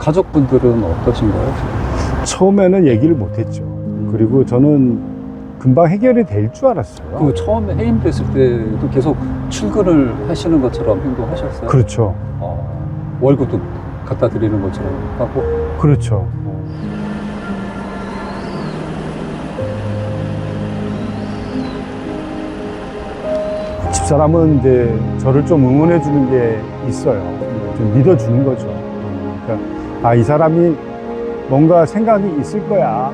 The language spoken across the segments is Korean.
가족분들은 어떠신가요? 처음에는 얘기를 못했죠. 그리고 저는 금방 해결이 될 줄 알았어요. 그 처음에 해임됐을 때도 계속 출근을 하시는 것처럼 행동하셨어요? 그렇죠. 월급도 갖다 드리는 것처럼 하고. 그렇죠. 집사람은 이제 저를 좀 응원해 주는 게 있어요. 좀 믿어주는 거죠. 그러니까, 이 사람이 뭔가 생각이 있을 거야.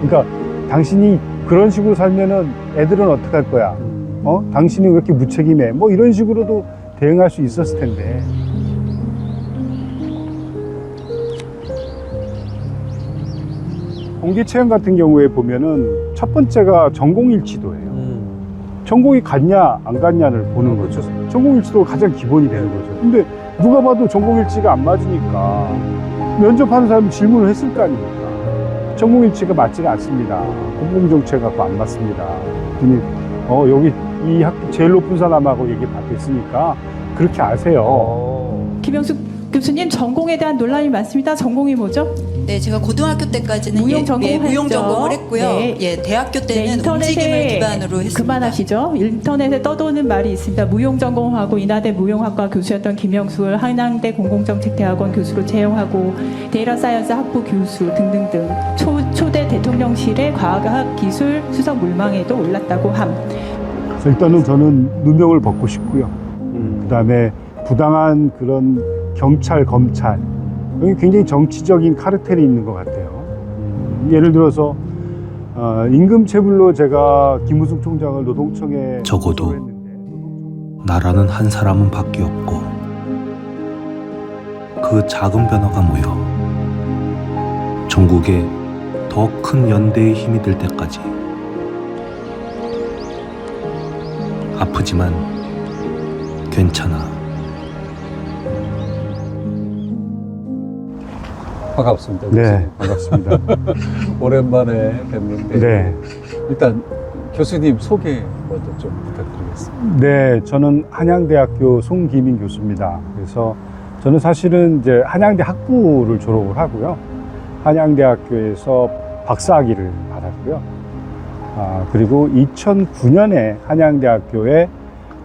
그러니까, 당신이 그런 식으로 살면은 애들은 어떡할 거야? 당신이 왜 이렇게 무책임해? 뭐 이런 식으로도 대응할 수 있었을 텐데. 공기체험 같은 경우에 보면은 첫 번째가 전공일치도예요. 전공이 같냐 안 같냐를 보는 거죠. 전공일치도가 가장 기본이 되는 거죠. 근데 누가 봐도 전공일치가 안 맞으니까 면접하는 사람이 질문을 했을 거 아닙니까? 전공일치가 맞지가 않습니다. 공공정책하고 안 맞습니다. 그랬더니 여기 이 학교 제일 높은 사람하고 얘기 받겠으니까 그렇게 아세요. 김영숙 교수님, 전공에 대한 논란이 많습니다. 전공이 뭐죠? 네, 제가 고등학교 때까지는 무용 전공했죠. 무용 전공을 했고요. 네. 예, 대학교 때는 움직임을 인터넷에 기반으로 했습니다. 그만하시죠. 인터넷에 떠도는 말이 있습니다. 무용 전공하고 인하대 무용학과 교수였던 김영숙을 한양대 공공정책대학원 교수로 채용하고 데이터 사이언스 학부 교수 등등등 초대 대통령실의 과학 기술 수석 물망에도 올랐다고 함. 일단은 저는 누명을 벗고 싶고요. 그다음에 부당한 그런 경찰, 검찰, 여기 굉장히 정치적인 카르텔이 있는 것 같아요. 예를 들어서 임금체불로 제가 김우숙 총장을 노동청에 적어도 나라는 한 사람은 밖에 없고 그 작은 변화가 모여 전국에 더 큰 연대의 힘이 될 때까지 아프지만 괜찮아. 반갑습니다. 네, 반갑습니다. 오랜만에 뵙는데 네. 일단 교수님 소개 먼저 좀 부탁드리겠습니다. 네, 저는 한양대학교 송기민 교수입니다. 그래서 저는 사실은 이제 한양대 학부를 졸업을 하고요. 한양대학교에서 박사학위를 받았고요. 그리고 2009년에 한양대학교의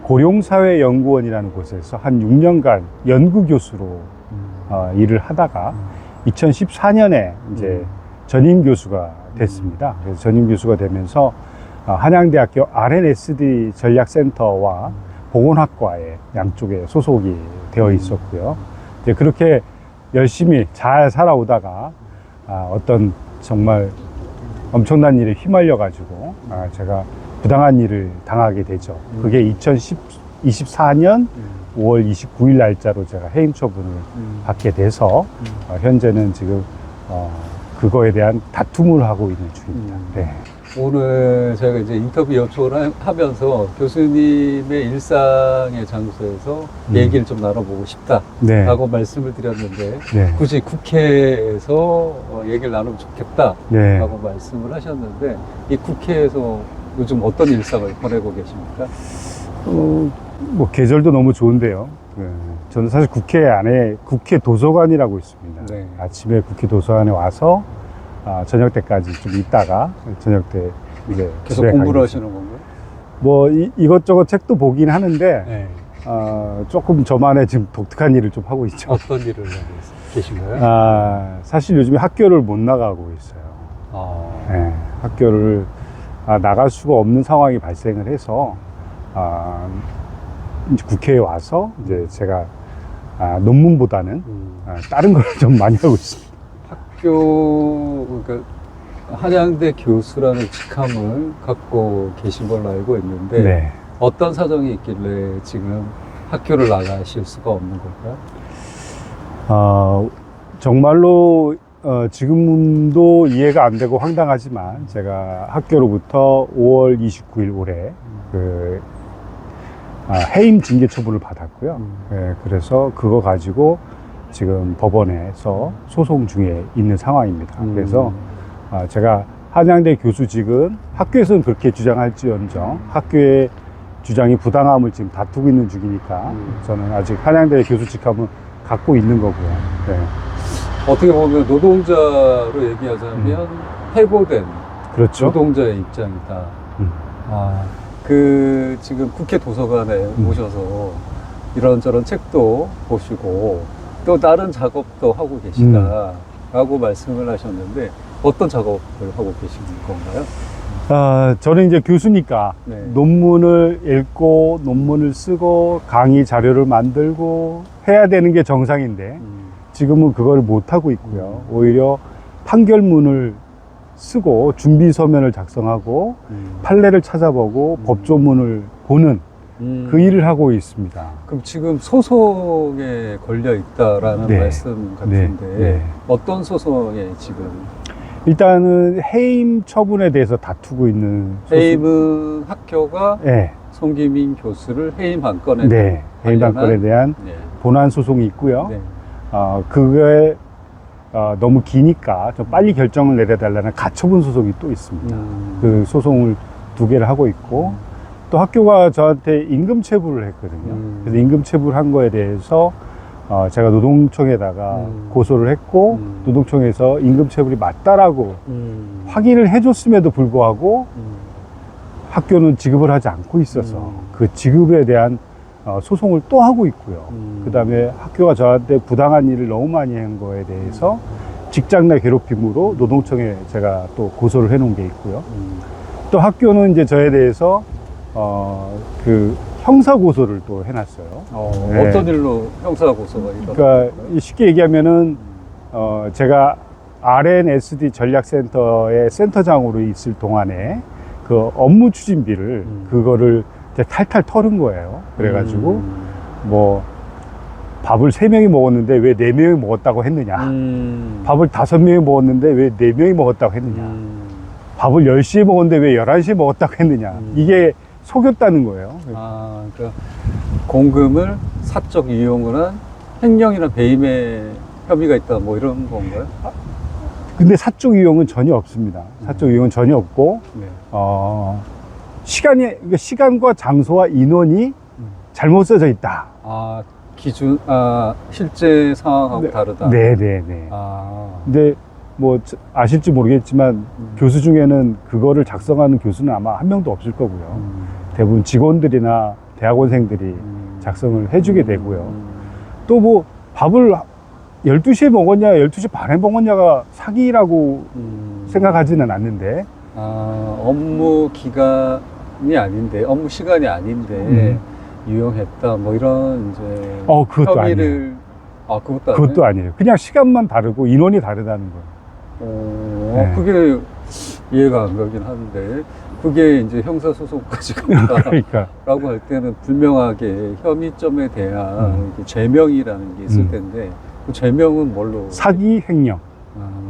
고령사회연구원이라는 곳에서 한 6년간 연구교수로 일을 하다가 2014년에 이제 전임 교수가 됐습니다. 그래서 전임 교수가 되면서 한양대학교 R&SD 전략센터와 보건학과에 양쪽에 소속이 되어 있었고요. 이제 그렇게 열심히 잘 살아오다가 어떤 정말 엄청난 일에 휘말려 가지고 제가 부당한 일을 당하게 되죠. 그게 2024년 5월 29일 날짜로 제가 해임 처분을 받게 돼서 현재는 지금 그거에 대한 다툼을 하고 있는 중입니다. 네. 오늘 저희가 이제 인터뷰 요청을 하면서 교수님의 일상의 장소에서 얘기를 좀 나눠보고 싶다라고 네. 말씀을 드렸는데 네. 굳이 국회에서 얘기를 나누면 좋겠다라고 네. 말씀을 하셨는데 이 국회에서 요즘 어떤 일상을 보내고 계십니까? 뭐 계절도 너무 좋은데요. 저는 사실 국회 안에 국회 도서관이라고 있습니다. 네. 아침에 국회 도서관에 와서 저녁 때까지 좀 있다가 저녁 때 이제 계속 집에 공부를 가겠습니다. 하시는 건가요? 뭐 이것저것 책도 보긴 하는데 네. 조금 저만의 지금 독특한 일을 좀 하고 있죠. 어떤 일을 하고 계신가요? 사실 요즘에 학교를 못 나가고 있어요. 네, 학교를 나갈 수가 없는 상황이 발생을 해서 이제 국회에 와서 이제 제가 논문보다는 다른 걸 좀 많이 하고 있습니다. 그러니까 한양대 교수라는 직함을 갖고 계신 걸로 알고 있는데 네. 어떤 사정이 있길래 지금 학교를 나가실 수가 없는 걸까요? 정말로 지금도 이해가 안 되고 황당하지만 제가 학교로부터 5월 29일 올해 해임 징계 처분을 받았고요. 네, 그래서 그거 가지고 지금 법원에서 소송 중에 있는 상황입니다. 그래서 제가 한양대 교수직은 학교에서는 그렇게 주장할지언정 학교의 주장이 부당함을 지금 다투고 있는 중이니까 저는 아직 한양대 교수 직함은 갖고 있는 거고요. 네. 어떻게 보면 노동자로 얘기하자면 해고된 그렇죠. 노동자의 입장이다. 음. 지금 국회 도서관에 오셔서 이런저런 책도 보시고 또 다른 작업도 하고 계시다라고 말씀을 하셨는데 어떤 작업을 하고 계신 건가요? 저는 이제 교수니까 네. 논문을 읽고 논문을 쓰고 강의 자료를 만들고 해야 되는 게 정상인데 지금은 그걸 못하고 있고요. 오히려 판결문을 쓰고 준비 서면을 작성하고 판례를 찾아보고 법조문을 보는 그 일을 하고 있습니다. 그럼 지금 소송에 걸려 있다라는 네. 말씀 같은데 네. 어떤 소송에 지금 일단은 해임 처분에 대해서 다투고 있는 해임은 학교가 네. 송기민 교수를 해임한 건에 네. 해임 반건에 대한 네. 본안 소송이 있고요. 네. 그거에 너무 기니까 좀 빨리 결정을 내려달라는 가처분 소송이 또 있습니다. 그 소송을 2개를 하고 있고 또 학교가 저한테 임금 체불을 했거든요. 그래서 임금 체불한 거에 대해서 제가 노동청에다가 고소를 했고 노동청에서 임금 체불이 맞다라고 확인을 해줬음에도 불구하고 학교는 지급을 하지 않고 있어서 그 지급에 대한 소송을 또 하고 있고요. 그 다음에 학교가 저한테 부당한 일을 너무 많이 한 거에 대해서 직장 내 괴롭힘으로 노동청에 제가 또 고소를 해놓은 게 있고요. 또 학교는 이제 저에 대해서 그 형사 고소를 또 해놨어요. 네. 어떤 일로 형사 고소가 일어났나요? 그러니까 쉽게 얘기하면은 제가 RNSD 전략센터의 센터장으로 있을 동안에 그 업무 추진비를 그거를 이제 탈탈 털은 거예요. 그래가지고 뭐 밥을 3명이 먹었는데 왜 4명이 먹었다고 했느냐. 밥을 5명이 먹었는데 왜 4명이 먹었다고 했느냐. 밥을 10시에 먹었는데 왜 11시에 먹었다고 했느냐. 이게 속였다는 거예요. 그러니까 공금을 사적 이용을 한 횡령이나 배임의 혐의가 있다 뭐 이런 건가요? 근데 사적 이용은 전혀 없습니다. 사적 이용은 전혀 없고 네. 시간과 장소와 인원이 잘못 써져 있다. 실제 상황하고 네. 다르다. 네네네. 근데 뭐 아실지 모르겠지만 교수 중에는 그거를 작성하는 교수는 아마 한 명도 없을 거고요. 대부분 직원들이나 대학원생들이 작성을 해주게 되고요. 또 뭐 밥을 12시에 먹었냐 12시 반에 먹었냐가 사기라고 생각하지는 않는데 업무 기간이 아닌데 업무 시간이 아닌데 유용했다 뭐 이런 이제 그것도 혐의를 그것도 아니에요. 그냥 시간만 다르고 인원이 다르다는 거예요. 네. 그게 이해가 안 가긴 하는데 그게 이제 형사소송까지 간다라고 그러니까 할 때는 분명하게 혐의점에 대한 죄명이라는 게 있을 텐데 그 죄명은 뭘로? 사기 횡령.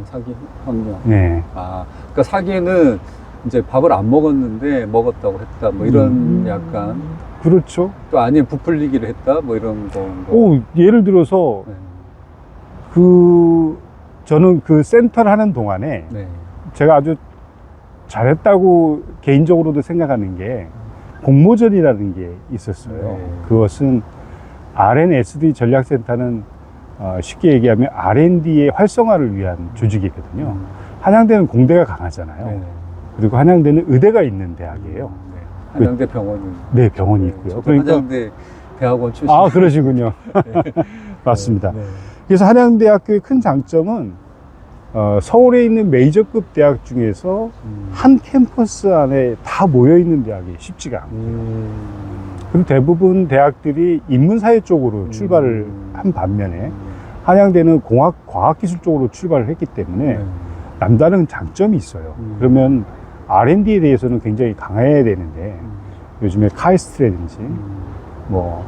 사기 횡령. 네. 그러니까 사기는 이제 밥을 안 먹었는데 먹었다고 했다 뭐 이런 약간 그렇죠. 또 아니면 부풀리기를 했다 뭐 이런 거. 예를 들어서 네. 저는 그 센터를 하는 동안에 네. 제가 아주 잘했다고 개인적으로도 생각하는 게 공모전이라는 게 있었어요. 네. 그것은 RNSD 전략센터는 쉽게 얘기하면 R&D의 활성화를 위한 조직이거든요. 한양대는 공대가 강하잖아요. 네. 그리고 한양대는 의대가 있는 대학이에요. 네. 한양대 병원이. 네, 병원이 있고요. 저도 한양대 대학원 출신. 그러시군요. 맞습니다. 네. 그래서 한양대학교의 큰 장점은 서울에 있는 메이저급 대학 중에서 한 캠퍼스 안에 다 모여있는 대학이 쉽지가 않고요. 그리고 대부분 대학들이 인문사회 쪽으로 출발을 한 반면에 한양대는 과학기술 쪽으로 출발을 했기 때문에 남다른 장점이 있어요. 그러면 R&D에 대해서는 굉장히 강해야 되는데 요즘에 카이스트라든지 뭐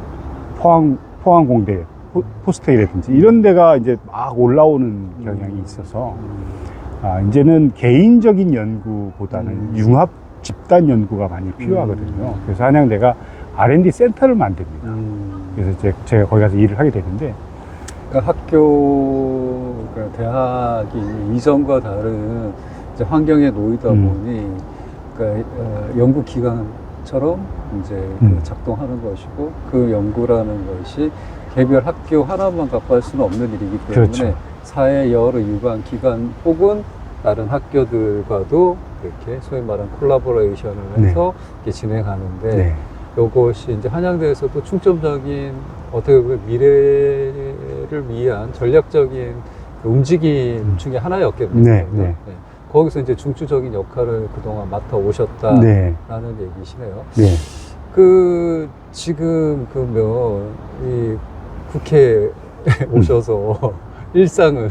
포항공대 포스텍이라든지 이런 데가 이제 막 올라오는 경향이 있어서 이제는 개인적인 연구보다는 융합 집단 연구가 많이 필요하거든요. 그래서 한양대가 R&D 센터를 만듭니다. 그래서 제가 거기 가서 일을 하게 되는데 그러니까 그러니까 대학이 이전과 다른 이제 환경에 놓이다 보니 그러니까 연구 기관처럼 이제 작동하는 것이고 그 연구라는 것이 개별 학교 하나만 갖고 할 수는 없는 일이기 때문에 그렇죠. 사회 여러 유관 기관 혹은 다른 학교들과도 이렇게 소위 말하는 콜라보레이션을 해서 이렇게 진행하는데 네. 이것이 이제 한양대에서도 중점적인 어떻게 보면 미래를 위한 전략적인 그 움직임 중에 하나였겠네요. 네, 네. 거기서 이제 중추적인 역할을 그동안 맡아 오셨다라는 네. 얘기시네요. 네. 그 지금 그러면 이 국회에 오셔서 일상은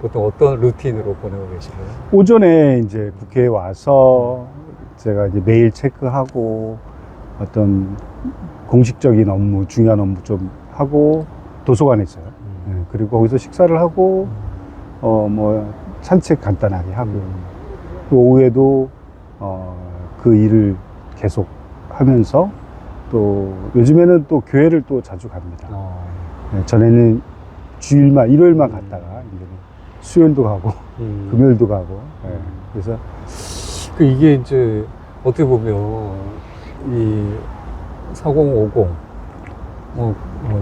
보통 어떤 루틴으로 보내고 계시나요? 오전에 이제 국회에 와서 제가 이제 메일 체크하고 어떤 공식적인 업무, 중요한 업무 좀 하고 도서관에 있어요. 네, 그리고 거기서 식사를 하고 뭐 산책 간단하게 하고 그 오후에도 그 일을 계속 하면서 또 요즘에는 또 교회를 또 자주 갑니다. 네, 전에는 주일만 일요일만 갔다가 이제는 수요일도 가고 금요일도 가고 네, 그래서 그 이게 이제 어떻게 보면 이 4050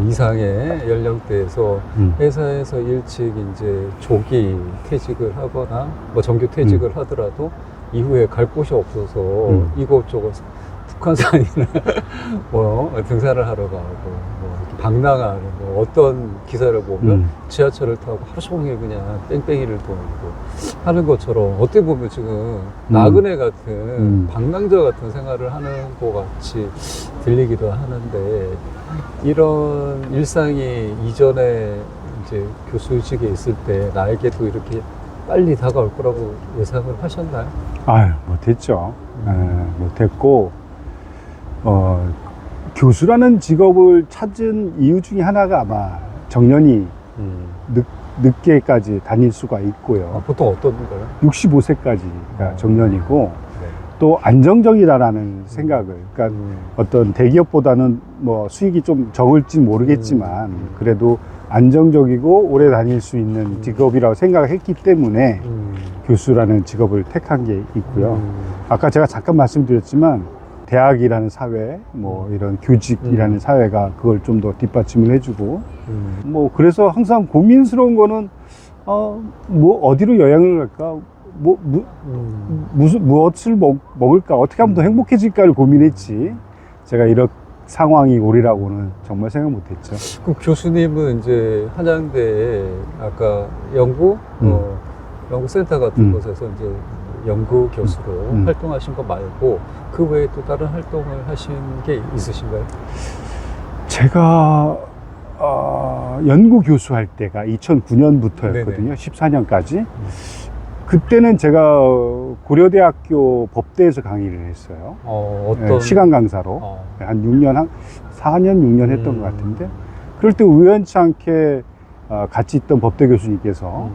이상의 연령대에서 회사에서 일찍 이제 조기 퇴직을 하거나 뭐 정규 퇴직을 하더라도 이후에 갈 곳이 없어서 이곳저곳 북한산이나 뭐 등산을 하러 가고 뭐 이렇게 방랑하는 뭐 어떤 기사를 보면 지하철을 타고 하루 종일 그냥 뺑뺑이를 돌고 하는 것처럼 어떻게 보면 지금 나그네 같은 방랑자 같은 생활을 하는 것 같이 들리기도 하는데 이런 일상이 이전에 이제 교수직에 있을 때 나에게도 이렇게 빨리 다가올 거라고 예상을 하셨나요? 아유 못했죠. 못했고 교수라는 직업을 찾은 이유 중에 하나가 아마 정년이 늦게까지 다닐 수가 있고요. 보통 어떤 거요? 65세까지가 정년이고 또 안정적이다라는 생각을 그러니까 어떤 대기업보다는 뭐 수익이 좀 적을지 모르겠지만 그래도 안정적이고 오래 다닐 수 있는 직업이라고 생각을 했기 때문에 교수라는 직업을 택한 게 있고요. 아까 제가 잠깐 말씀드렸지만 대학이라는 사회, 뭐 이런 교직이라는 사회가 그걸 좀 더 뒷받침을 해주고 뭐 그래서 항상 고민스러운 거는 뭐 어디로 여행을 갈까? 무엇을 먹을까? 어떻게 하면 더 행복해질까를 고민했지. 제가 이런 상황이 오리라고는 정말 생각 못했죠. 그럼 교수님은 이제 한양대에 아까 연구센터 같은 곳에서 이제 연구 교수로 활동하신 거 말고 그 외에 또 다른 활동을 하신 게 있으신가요? 제가 연구 교수할 때가 2009년부터였거든요. 14년까지. 그때는 제가 고려대학교 법대에서 강의를 했어요. 어떤 시간 강사로 한 6년, 4년, 6년 했던 것 같은데 그럴 때 우연치 않게 같이 있던 법대 교수님께서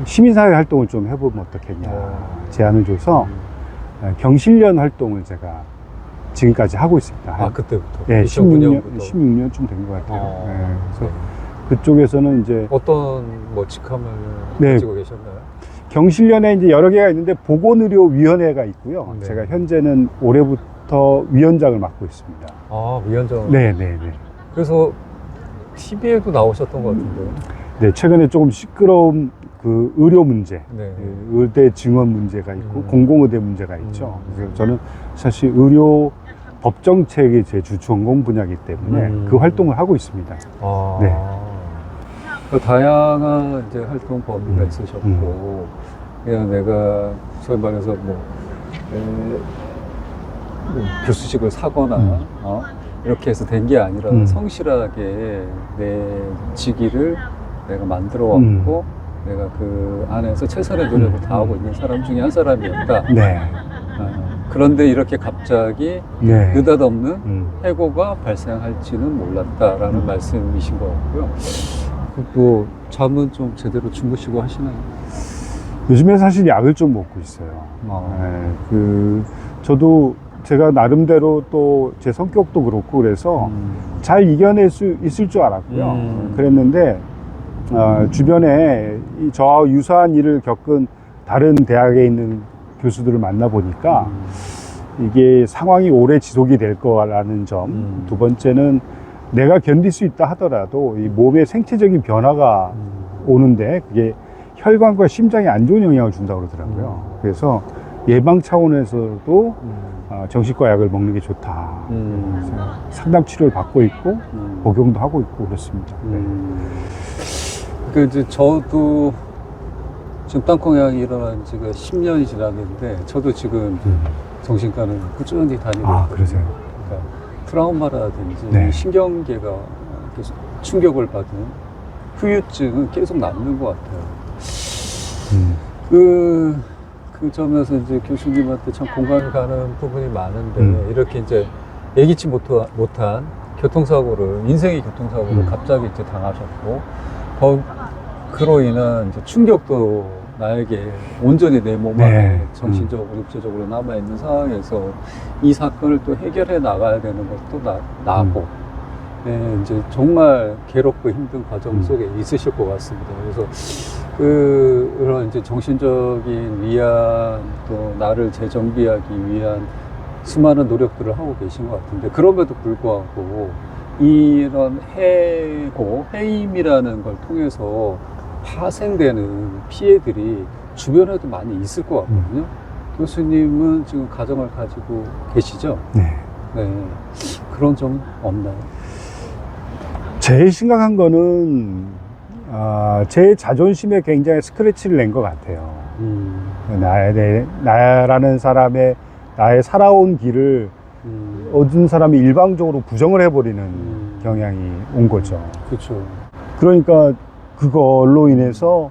시민사회 활동을 좀 해보면 어떻겠냐 제안을 줘서 경실련 활동을 제가 지금까지 하고 있습니다. 그때부터? 네, 2009년부터? 16년쯤 된 것 같아요. 그래서 그쪽에서는 이제 어떤 뭐 직함을 네. 가지고 계셨나요? 경실련에 이제 여러 개가 있는데 보건의료위원회가 있고요. 네. 제가 현재는 올해부터 위원장을 맡고 있습니다. 위원장. 네네네. 그래서 TV에도 나오셨던 것 같은데요. 네, 최근에 조금 시끄러운 그 의료 문제, 네. 의대 증원 문제가 있고 공공의대 문제가 있죠. 그래서 저는 사실 의료 법정책이 제 주 전공 분야이기 때문에 그 활동을 하고 있습니다. 네. 그 다양한 이제 활동 범위가 있으셨고, 그냥 내가 소위 말해서 뭐 교수직을 사거나 이렇게 해서 된 게 아니라 성실하게 내 직위를 내가 만들어 왔고 내가 그 안에서 최선의 노력을 다하고 있는 사람 중에 한 사람이었다. 네. 그런데 이렇게 갑자기 네. 느닷없는 해고가 발생할지는 몰랐다라는 말씀이신 것 같고요. 뭐 잠은 좀 제대로 주무시고 하시나요? 요즘에 사실 약을 좀 먹고 있어요. 네, 저도 제가 나름대로 또 제 성격도 그렇고 그래서 잘 이겨낼 수 있을 줄 알았고요. 그랬는데 주변에 저와 유사한 일을 겪은 다른 대학에 있는 교수들을 만나보니까 이게 상황이 오래 지속이 될 거라는 점, 두 번째는 내가 견딜 수 있다 하더라도 이 몸의 생체적인 변화가 오는데 그게 혈관과 심장에 안 좋은 영향을 준다고 그러더라고요. 그래서 예방 차원에서도 정신과 약을 먹는 게 좋다. 그래서 상담 치료를 받고 있고 복용도 하고 있고 그렇습니다. 네. 그 이제 저도 지금 땅콩약이 일어난 지가 10년이 지났는데 저도 지금 정신과는 꾸준히 다니고 아, 있거든요. 그러세요? 그러니까 트라우마라든지 네. 신경계가 계속 충격을 받은 후유증은 계속 남는 것 같아요. 그 점에서 이제 교수님한테 참 공감이 가는 부분이 많은데 이렇게 이제 예기치 못한 교통사고를, 인생의 교통사고를 갑자기 이제 당하셨고, 그로 인한 이제 충격도 나에게 온전히 내 몸 안에 네. 정신적으로, 육체적으로 남아있는 상황에서 이 사건을 또 해결해 나가야 되는 것도 나고, 네, 이제 정말 괴롭고 힘든 과정 속에 있으실 것 같습니다. 그래서 그런 이제 정신적인 위안, 또 나를 재정비하기 위한 수많은 노력들을 하고 계신 것 같은데, 그럼에도 불구하고 이런 해임이라는 걸 통해서 파생되는 피해들이 주변에도 많이 있을 것 같거든요. 교수님은 지금 가정을 가지고 계시죠? 네. 네. 그런 점은 없나요? 제일 심각한 거는 제 자존심에 굉장히 스크래치를 낸 것 같아요. 나라는 사람의 나의 살아온 길을 얻은 사람이 일방적으로 부정을 해버리는 경향이 온 거죠. 그렇죠. 그러니까 그걸로 인해서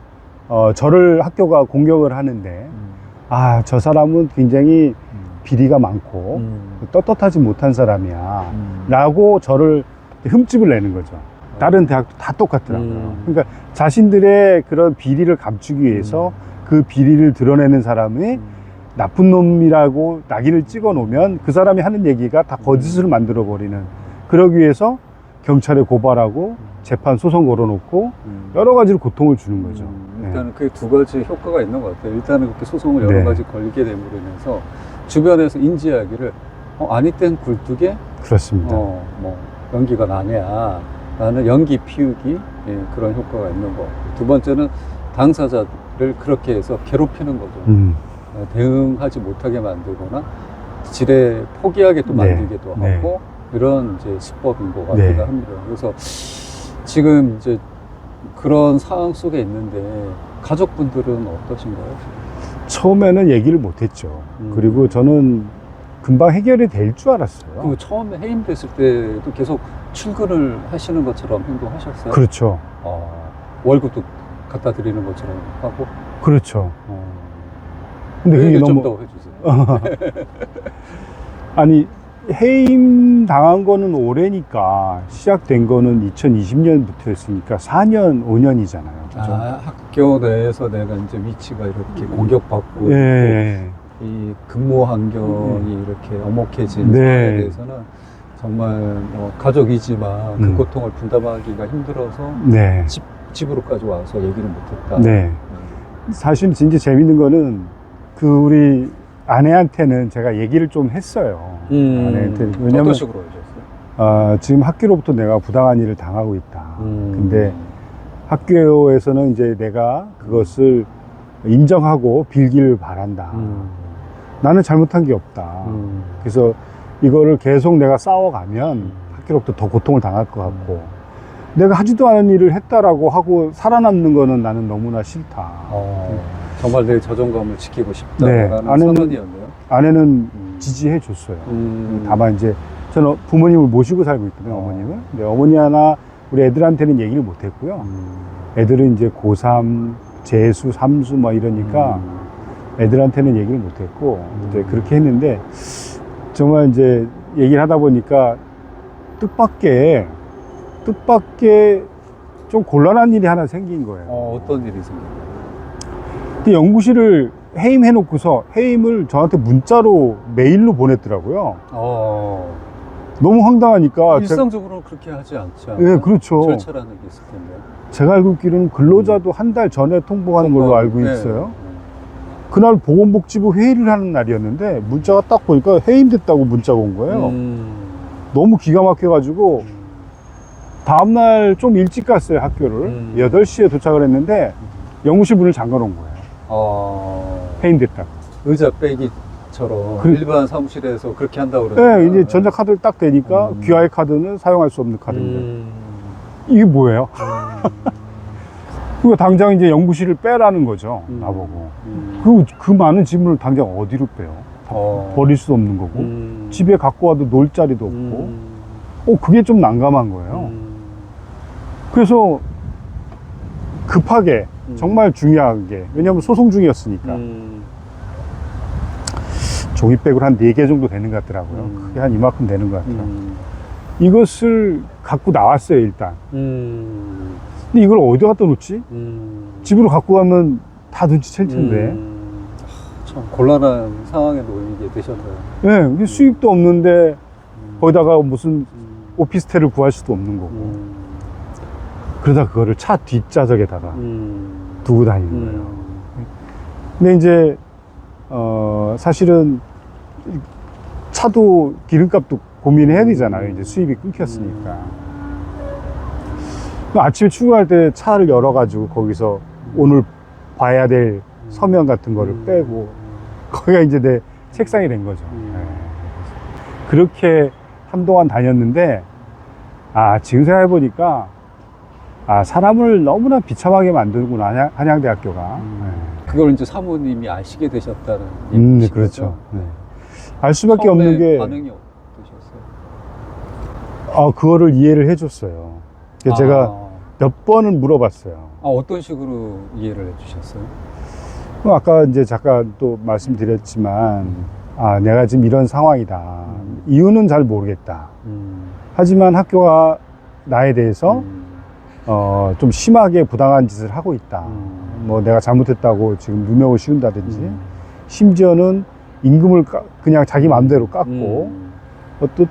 저를 학교가 공격을 하는데 저 사람은 굉장히 비리가 많고 떳떳하지 못한 사람이야 라고 저를 흠집을 내는 거죠. 다른 대학도 다 똑같더라고요. 그러니까 자신들의 그런 비리를 감추기 위해서 그 비리를 드러내는 사람이 나쁜 놈이라고 낙인을 찍어 놓으면 그 사람이 하는 얘기가 다 거짓을 만들어 버리는, 그러기 위해서 경찰에 고발하고 재판 소송 걸어놓고 여러 가지로 고통을 주는 거죠. 일단은 그 두 가지 효과가 있는 것 같아요. 일단은 그렇게 소송을 여러 네. 가지 걸게 됨으로 인해서 주변에서 인지하기를 아니 땐 굴뚝에 그렇습니다. 뭐 연기가 나냐 라는 연기 피우기, 예, 그런 효과가 있는 것 같고, 두 번째는 당사자를 그렇게 해서 괴롭히는 거죠. 대응하지 못하게 만들거나 지레 포기하게 또 네. 만들기도 네. 하고, 이런 이제 수법인 것 네. 같기도 합니다. 그래서 지금 이제 그런 상황 속에 있는데 가족분들은 어떠신가요? 처음에는 얘기를 못했죠. 그리고 저는 금방 해결이 될 줄 알았어요. 그럼 처음에 해임됐을 때도 계속 출근을 하시는 것처럼 행동하셨어요? 그렇죠. 월급도 갖다 드리는 것처럼 하고? 그렇죠. 근데 그게 얘기 너무 좀 더 해주세요. 아니, 해임 당한 거는 올해니까 시작된 거는 2020년부터였으니까 4년, 5년이잖아요. 그죠? 학교 내에서 내가 이제 위치가 이렇게 공격받고 예. 있고, 이 근무 환경이 이렇게 엄혹해진 네. 상황에 대해서는 정말 가족이지만 그 고통을 분담하기가 힘들어서 네. 집으로까지 와서 얘기를 못했다. 네. 사실 진짜 재밌는 거는 우리 아내한테는 제가 얘기를 좀 했어요. 아내한테. 왜냐면 어떤 식으로 해줬어요? 지금 학교로부터 내가 부당한 일을 당하고 있다. 근데 학교에서는 이제 내가 그것을 인정하고 빌기를 바란다. 나는 잘못한 게 없다. 그래서 이거를 계속 내가 싸워가면 학교로부터 더 고통을 당할 것 같고, 내가 하지도 않은 일을 했다라고 하고 살아남는 거는 나는 너무나 싫다. 정말 내 자존감을 지키고 네, 싶다라는 선언이었네요. 아내는 지지해 줬어요. 다만 이제 저는 부모님을 모시고 살고 있거든요, 어머님을. 근데 어머니 하나 우리 애들한테는 얘기를 못 했고요. 애들은 이제 고3, 재수, 삼수 뭐 이러니까 애들한테는 얘기를 못 했고, 이제 그렇게 했는데, 정말 이제 얘기를 하다 보니까 뜻밖의 좀 곤란한 일이 하나 생긴 거예요. 어떤 일이 생겼나요? 연구실을 해임해놓고서 해임을 저한테 문자로 메일로 보냈더라고요. 너무 황당하니까. 일상적으로 그렇게 하지 않지 않아요? 네, 그렇죠. 절차라는 게 있을 텐데. 제가 알고 있기로는 근로자도 한 달 전에 통보하는 걸로 알고 있어요. 그날 보건복지부 회의를 하는 날이었는데 문자가 딱 보니까 해임됐다고 문자가 온 거예요. 너무 기가 막혀가지고 다음날 좀 일찍 갔어요, 학교를. 8시에 도착을 했는데 연구실 문을 잠가 놓은 거예요. 해임됐다고. 의자 빼기처럼 그래. 일반 사무실에서 그렇게 한다고 그러잖아요. 네, 이제 전자카드를 딱 대니까 귀하의 카드는 사용할 수 없는 카드인데. 이게 뭐예요? 그거 당장 이제 연구실을 빼라는 거죠, 나보고. 그 많은 지문을 당장 어디로 빼요? 버릴 수도 없는 거고. 집에 갖고 와도 놀 자리도 없고. 그게 좀 난감한 거예요. 그래서 급하게, 정말 중요하게, 왜냐하면 소송 중이었으니까. 종이백으로 한 4개 정도 되는 것 같더라고요. 그게 한 이만큼 되는 것 같아요. 이것을 갖고 나왔어요, 일단. 근데 이걸 어디 갖다 놓지? 집으로 갖고 가면 다 눈치챌 텐데. 참 곤란한 상황에 놓이게 되셨네요. 네, 이게 수입도 없는데, 거기다가 무슨 오피스텔을 구할 수도 없는 거고. 그러다 그거를 차 뒷좌석에다가 두고 다니는 거예요. 근데 이제, 사실은 차도 기름값도 고민해야 되잖아요. 이제 수입이 끊겼으니까. 아침에 출근할 때 차를 열어가지고 거기서 오늘 봐야 될 서면 같은 거를 빼고 거기가 이제 내 책상이 된 거죠. 네. 그렇게 한동안 다녔는데, 지금 생각해보니까, 사람을 너무나 비참하게 만드는구나, 한양대학교가. 그걸 이제 사모님이 아시게 되셨다는 네, 얘기죠. 그렇죠. 네. 알 수밖에 없는 게, 반응이 어떠셨어요? 그거를 이해를 해줬어요. 그래서 제가 몇 번은 물어봤어요. 어떤 식으로 이해를 해주셨어요? 아까 이제 잠깐 또 말씀드렸지만, 내가 지금 이런 상황이다. 이유는 잘 모르겠다. 하지만 학교가 나에 대해서 좀 심하게 부당한 짓을 하고 있다. 뭐 내가 잘못했다고 지금 누명을 씌운다든지, 심지어는 임금을 그냥 자기 마음대로 깎고,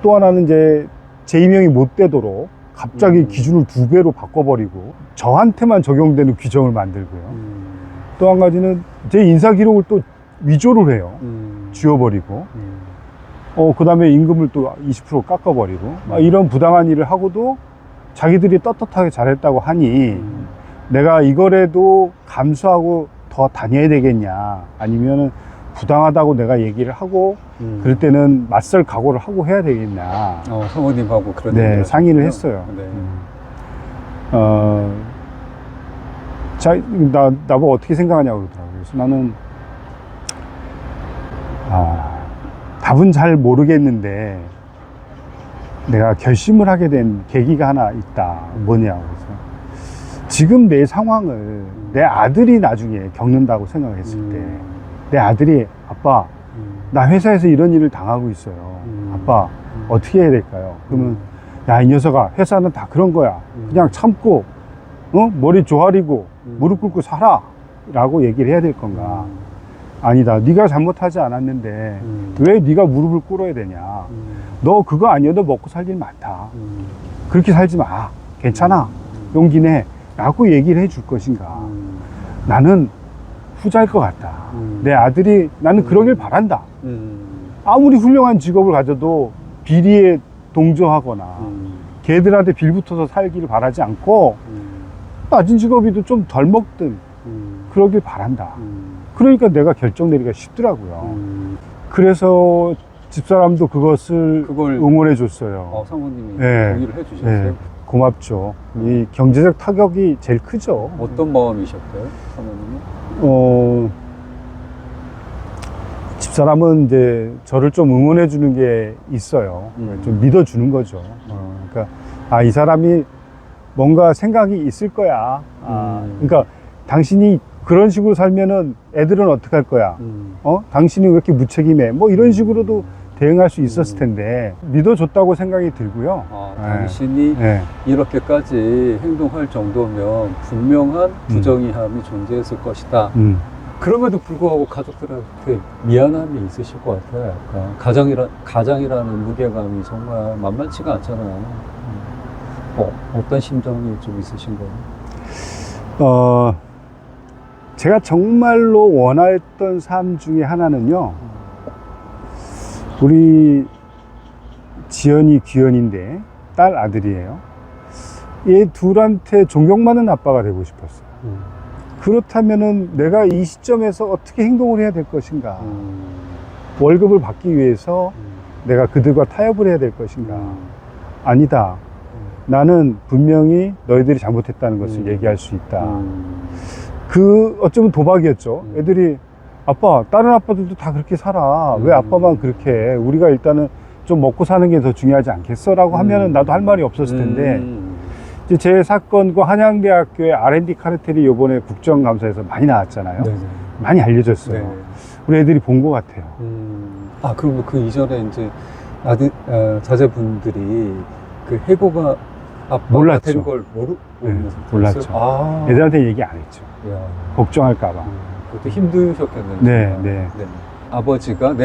또 하나는 이제 제2명이 못 되도록 갑자기 기준을 2배로 바꿔버리고 저한테만 적용되는 규정을 만들고요. 또 한 가지는 제 인사 기록을 또 위조를 해요. 지워버리고, 그 다음에 임금을 또 20% 깎아버리고, 이런 부당한 일을 하고도 자기들이 떳떳하게 잘했다고 하니 내가 이거라도 감수하고 더 다녀야 되겠냐, 아니면은 부당하다고 내가 얘기를 하고 그럴 때는 맞설 각오를 하고 해야 되겠냐. 사모님하고 그런 네, 얘기를 상의를 하셨군요. 했어요. 네. 나보고 어떻게 생각하냐고 그러더라고요. 그래서 나는 답은 잘 모르겠는데 내가 결심을 하게 된 계기가 하나 있다. 뭐냐고. 그래서 지금 내 상황을 내 아들이 나중에 겪는다고 생각했을 때, 내 아들이 아빠, 나 회사에서 이런 일을 당하고 있어요. 아빠, 어떻게 해야 될까요? 그러면 야, 이 녀석아, 회사는 다 그런 거야. 그냥 참고, 머리 조아리고 무릎 꿇고 살아 라고 얘기를 해야 될 건가? 아니다, 네가 잘못하지 않았는데 왜 네가 무릎을 꿇어야 되냐? 너 그거 아니어도 먹고 살 일 많다. 그렇게 살지 마. 괜찮아. 용기 내. 라고 얘기를 해줄 것인가? 나는 후자일 것 같다. 내 아들이, 나는 그러길 바란다. 아무리 훌륭한 직업을 가져도 비리에 동조하거나 걔들한테 빌붙어서 살기를 바라지 않고 낮은 직업이도 좀 덜 먹든 그러길 바란다. 그러니까 내가 결정 내리기가 쉽더라고요. 그래서 집사람도 그것을 그걸 응원해 줬어요. 사모님이 네. 동의를 해주셨어요? 네, 고맙죠. 이 경제적 타격이 제일 크죠. 어떤 마음이셨어요, 사모님은? 집사람은 이제 저를 좀 응원해 주는 게 있어요. 좀 믿어 주는 거죠. 그러니까 이 사람이 뭔가 생각이 있을 거야. 그러니까 당신이 그런 식으로 살면은 애들은 어떻게 할 거야? 당신이 왜 이렇게 무책임해? 뭐 이런 식으로도 대응할 수 있었을 텐데 믿어줬다고 생각이 들고요. 당신이 이렇게까지 행동할 정도면 분명한 부정의함이 존재했을 것이다. 그럼에도 불구하고 가족들한테 미안함이 있으실 것 같아요. 약간 가장이라는 무게감이 정말 만만치가 않잖아요. 어떤 심정이 좀 있으신 거예요? 제가 정말로 원했던 삶 중에 하나는요, 우리 지연이 귀연인데 딸 아들이에요. 얘 둘한테 존경받는 아빠가 되고 싶었어요. 그렇다면은 내가 이 시점에서 어떻게 행동을 해야 될 것인가? 월급을 받기 위해서 내가 그들과 타협을 해야 될 것인가? 아니다. 나는 분명히 너희들이 잘못했다는 것을 얘기할 수 있다. 그 어쩌면 도박이었죠. 애들이 아빠, 다른 아빠들도 다 그렇게 살아. 왜 아빠만 그렇게 해? 우리가 일단은 좀 먹고 사는 게 더 중요하지 않겠어? 라고 하면은 나도 할 말이 없었을 텐데 이제 제 사건과 한양대학교의 R&D 카르텔이 요번에 국정감사에서 많이 나왔잖아요. 네네. 많이 알려졌어요. 네네. 우리 애들이 본 것 같아요. 아, 그러면 그 이전에 이제 자제분들이 그 해고가 아빠가 몰랐죠. 된 걸 모르고 네, 있는 상태였어요? 몰랐죠. 아. 애들한테 얘기 안 했죠. 야. 걱정할까봐. 그것도 힘드셨겠는데. 네, 네. 내 아버지가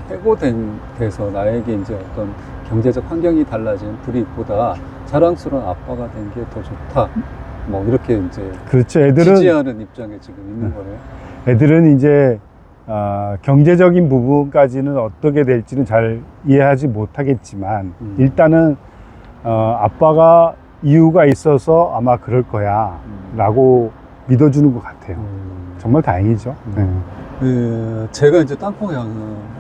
해고돼서 나에게 이제 어떤 경제적 환경이 달라진 불이익보다 자랑스러운 아빠가 된 게 더 좋다. 뭐 이렇게 이제 그렇죠. 애들은 지지하는 입장에 지금 있는 거네요. 애들은 이제 경제적인 부분까지는 어떻게 될지는 잘 이해하지 못하겠지만 일단은 아빠가 이유가 있어서 아마 그럴 거야 라고 믿어주는 것 같아요. 정말 다행이죠. 네. 제가 이제 땅콩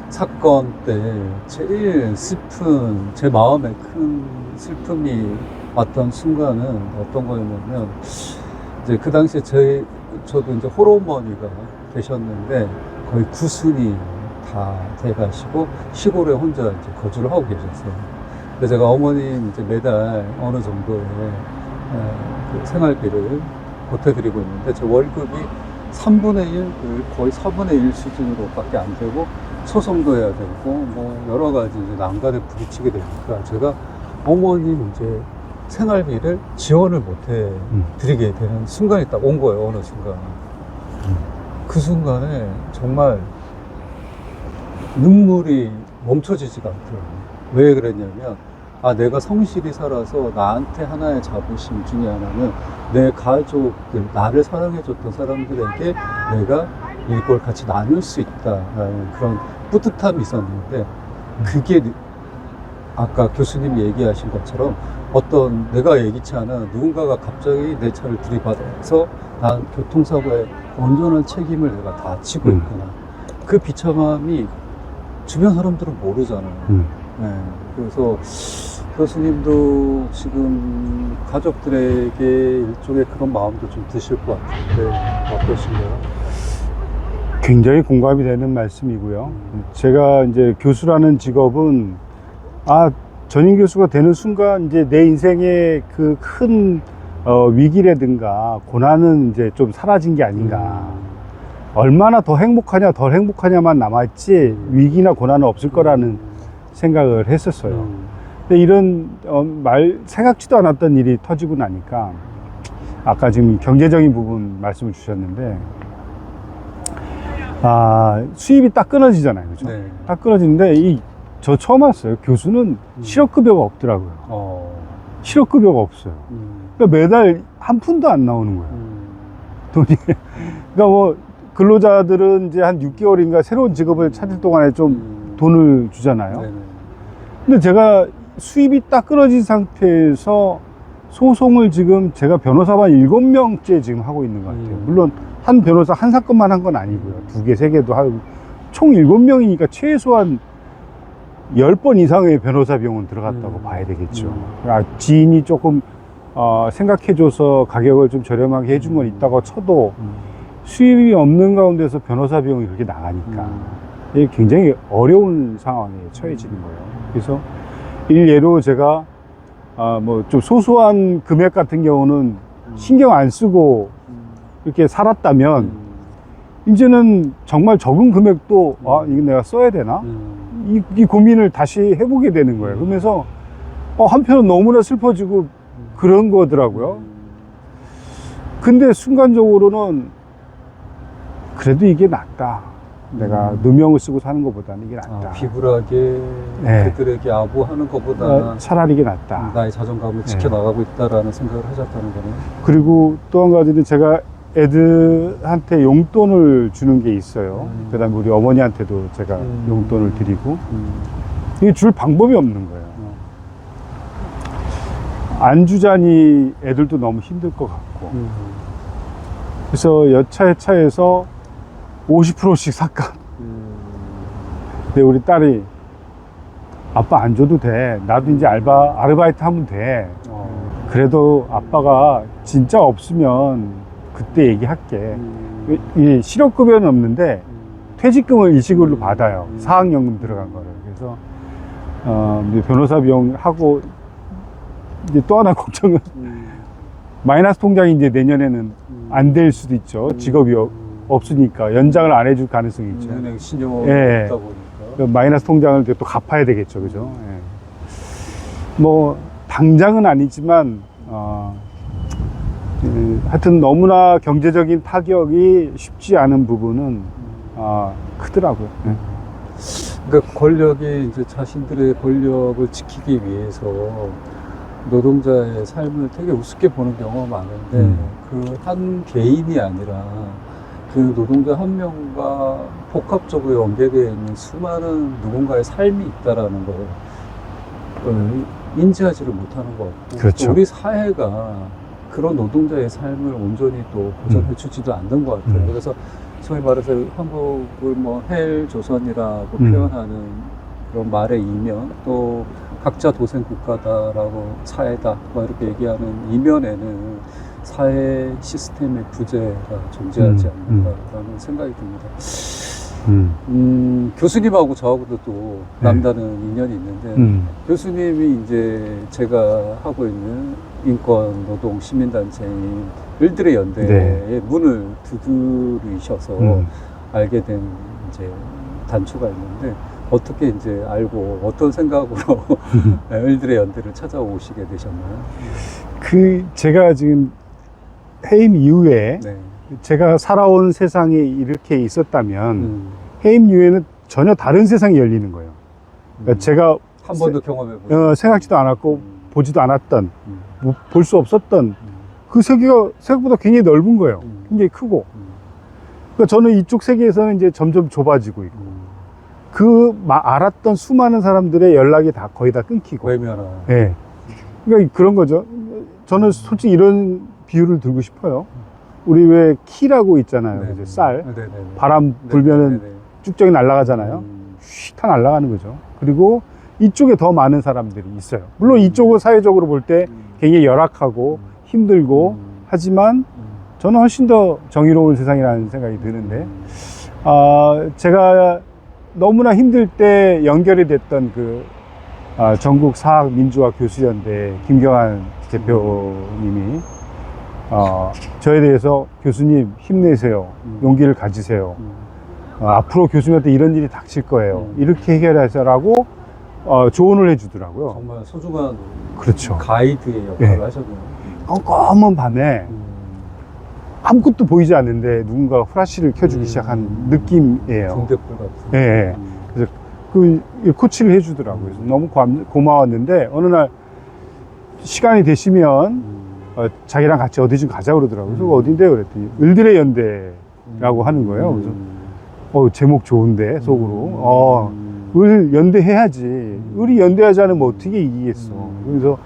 사건 때 제일 슬픈, 제 마음에 큰 슬픔이 왔던 순간은 어떤 거였냐면, 이제 그 당시에 저도 이제 홀어머니가 되셨는데, 거의 9순이 다 돼가시고, 시골에 혼자 이제 거주를 하고 계셨어요. 그래서 제가 어머님 이제 매달 어느 정도의 그 생활비를 보태드리고 있는데, 제 월급이 3분의 1, 거의 4분의 1 수준으로밖에 안 되고, 소송도 해야 되고, 뭐, 여러 가지 이제 난관에 부딪히게 되니까, 제가 어머님 이제 생활비를 지원을 못 해 드리게 되는 순간이 딱 온 거예요, 어느 순간. 그 순간에 정말 눈물이 멈춰지지가 않더라고요. 왜 그랬냐면, 내가 성실히 살아서 나한테 하나의 자부심 중에 하나는 내 가족들, 나를 사랑해줬던 사람들에게 내가 이걸 같이 나눌 수 있다라는 그런 뿌듯함이 있었는데, 그게 아까 교수님이 얘기하신 것처럼 내가 예기치 않아 누군가가 갑자기 내 차를 들이받아서 난 교통사고에 온전한 책임을 내가 다 지고 있구나. 그 비참함이 주변 사람들은 모르잖아요. 네, 그래서 교수님도 지금 가족들에게 일종의 그런 마음도 좀 드실 것 같은데 어떠신가요? 굉장히 공감이 되는 말씀이고요. 제가 이제 교수라는 직업은 전임 교수가 되는 순간 이제 내 인생의 그 큰 위기라든가 고난은 이제 좀 사라진 게 아닌가. 얼마나 더 행복하냐 덜 행복하냐만 남았지 위기나 고난은 없을 거라는 생각을 했었어요. 근데 이런 생각지도 않았던 일이 터지고 나니까 아까 지금 경제적인 부분 말씀을 주셨는데 수입이 딱 끊어지잖아요. 그죠? 네. 딱 끊어지는데 저 처음 왔어요. 교수는 실업급여가 없더라고요. 실업급여가 없어요. 그러니까 매달 한 푼도 안 나오는 거예요. 돈이. 그러니까 뭐 근로자들은 이제 한 6개월인가 새로운 직업을 찾을 동안에 좀 돈을 주잖아요. 네네. 근데 제가 수입이 딱 끊어진 상태에서 소송을 지금 제가 변호사만 7명째 지금 하고 있는 것 같아요. 물론 한 변호사 한 사건만 한 건 아니고요. 2개, 3개도 하고 총 7명이니까 최소한 10번 이상의 변호사 비용은 들어갔다고 봐야 되겠죠. 지인이 조금 생각해줘서 가격을 좀 저렴하게 해준 건 있다고 쳐도 수입이 없는 가운데서 변호사 비용이 그렇게 나가니까 이게 굉장히 어려운 상황에 처해지는 거예요. 그래서 일례로 제가 뭐 좀 소소한 금액 같은 경우는 신경 안 쓰고 이렇게 살았다면 이제는 정말 적은 금액도 이거 내가 써야 되나? 이 고민을 다시 해보게 되는 거예요. 그러면서 한편은 너무나 슬퍼지고 그런 거더라고요. 근데 순간적으로는 그래도 이게 낫다. 내가 누명을 쓰고 사는 것보다는 이게 낫다. 비굴하게 네. 그들에게 아부하는 것보다 차라리 이게 낫다. 나의 자존감을 지켜나가고 있다라는 생각을 하셨다는 거네요. 그리고 또 한 가지는 제가 애들한테 용돈을 주는 게 있어요. 그 다음에 우리 어머니한테도 제가 용돈을 드리고 이게 줄 방법이 없는 거예요. 안 주자니 애들도 너무 힘들 것 같고. 그래서 여차여차해서 50%씩 삭감. 근데 우리 딸이 아빠 안 줘도 돼. 나도 이제 아르바이트 하면 돼. 그래도 아빠가 진짜 없으면 그때 얘기할게. 이 실업급여는 없는데 퇴직금을 일시금으로 받아요. 사학연금 들어간 거를. 그래서 이제 변호사 비용 하고 이제 또 하나 걱정은 마이너스 통장이 이제 내년에는 안 될 수도 있죠. 직업이 없으니까 연장을 안 해줄 가능성이 있죠. 은행 신용이 예. 없다 보니까. 그 마이너스 통장을 또 갚아야 되겠죠, 그죠? 예. 뭐 당장은 아니지만 하여튼 너무나 경제적인 타격이 쉽지 않은 부분은 크더라고요. 예. 그러니까 권력이 이제 자신들의 권력을 지키기 위해서 노동자의 삶을 되게 우습게 보는 경우가 많은데 그 한 개인이 아니라 그 노동자 한 명과 복합적으로 연계되어 있는 수많은 누군가의 삶이 있다라는 걸 인지하지를 못하는 것 같고 그렇죠. 또 우리 사회가 그런 노동자의 삶을 온전히 또 보장해 주지도 않는 것 같아요. 그래서 소위 말해서 한국을 뭐 헬조선이라고 표현하는 그런 말의 이면, 또 각자 도생 국가다라고 사회다 뭐 이렇게 얘기하는 이면에는 사회 시스템의 부재가 존재하지 않는다라는 생각이 듭니다. 교수님하고 저하고도 또 남다른 인연이 있는데 교수님이 이제 제가 하고 있는 인권 노동 시민단체인 을들의 연대의 문을 두드리셔서 알게 된 이제 단초가 있는데 어떻게 이제 알고 어떤 생각으로 을들의 연대를 찾아오시게 되셨나요? 제가 지금 해임 이후에 네. 제가 살아온 세상이 이렇게 있었다면 해임 이후에는 전혀 다른 세상이 열리는 거예요. 그러니까 제가 한 번도 경험해 보셨어요? 생각지도 않았고 보지도 않았던 볼 수 없었던 그 세계가 생각보다 굉장히 넓은 거예요. 굉장히 크고. 그러니까 저는 이쪽 세계에서는 이제 점점 좁아지고 있고 알았던 수많은 사람들의 연락이 다 거의 다 끊기고. 외면하. 네. 그러니까 그런 거죠. 저는 솔직히 이런 비유를 들고 싶어요. 우리 왜 키라고 있잖아요. 네. 이제 쌀. 네네네. 바람 불면은 네네네. 쭉저기 날아가잖아요. 휙 다 날아가는 거죠. 그리고 이쪽에 더 많은 사람들이 있어요. 물론 이쪽은 사회적으로 볼 때 굉장히 열악하고 힘들고 하지만 저는 훨씬 더 정의로운 세상이라는 생각이 드는데 제가 너무나 힘들 때 연결이 됐던 전국 사학민주화 교수연대 김경환 대표님이 저에 대해서 교수님 힘내세요. 용기를 가지세요. 앞으로 교수님한테 이런 일이 닥칠 거예요. 이렇게 해결하세요라고 조언을 해주더라고요. 정말 소중한 그렇죠. 가이드의 역할을 네. 하셨네요. 깜깜한 밤에 아무것도 보이지 않는데 누군가 후라시를 켜주기 시작한 느낌이에요. 등대불 같은. 예, 예. 그래서 코치를 해주더라고요. 그래서 너무 고마웠는데 어느 날 시간이 되시면 자기랑 같이 어디 좀 가자 그러더라고요. 그래서 어딘데요? 그랬더니 을들의 연대라고 하는 거예요. 그래서 제목 좋은데 속으로 을 연대해야지. 을이 연대하지 않으면 어떻게 이기겠어. 그래서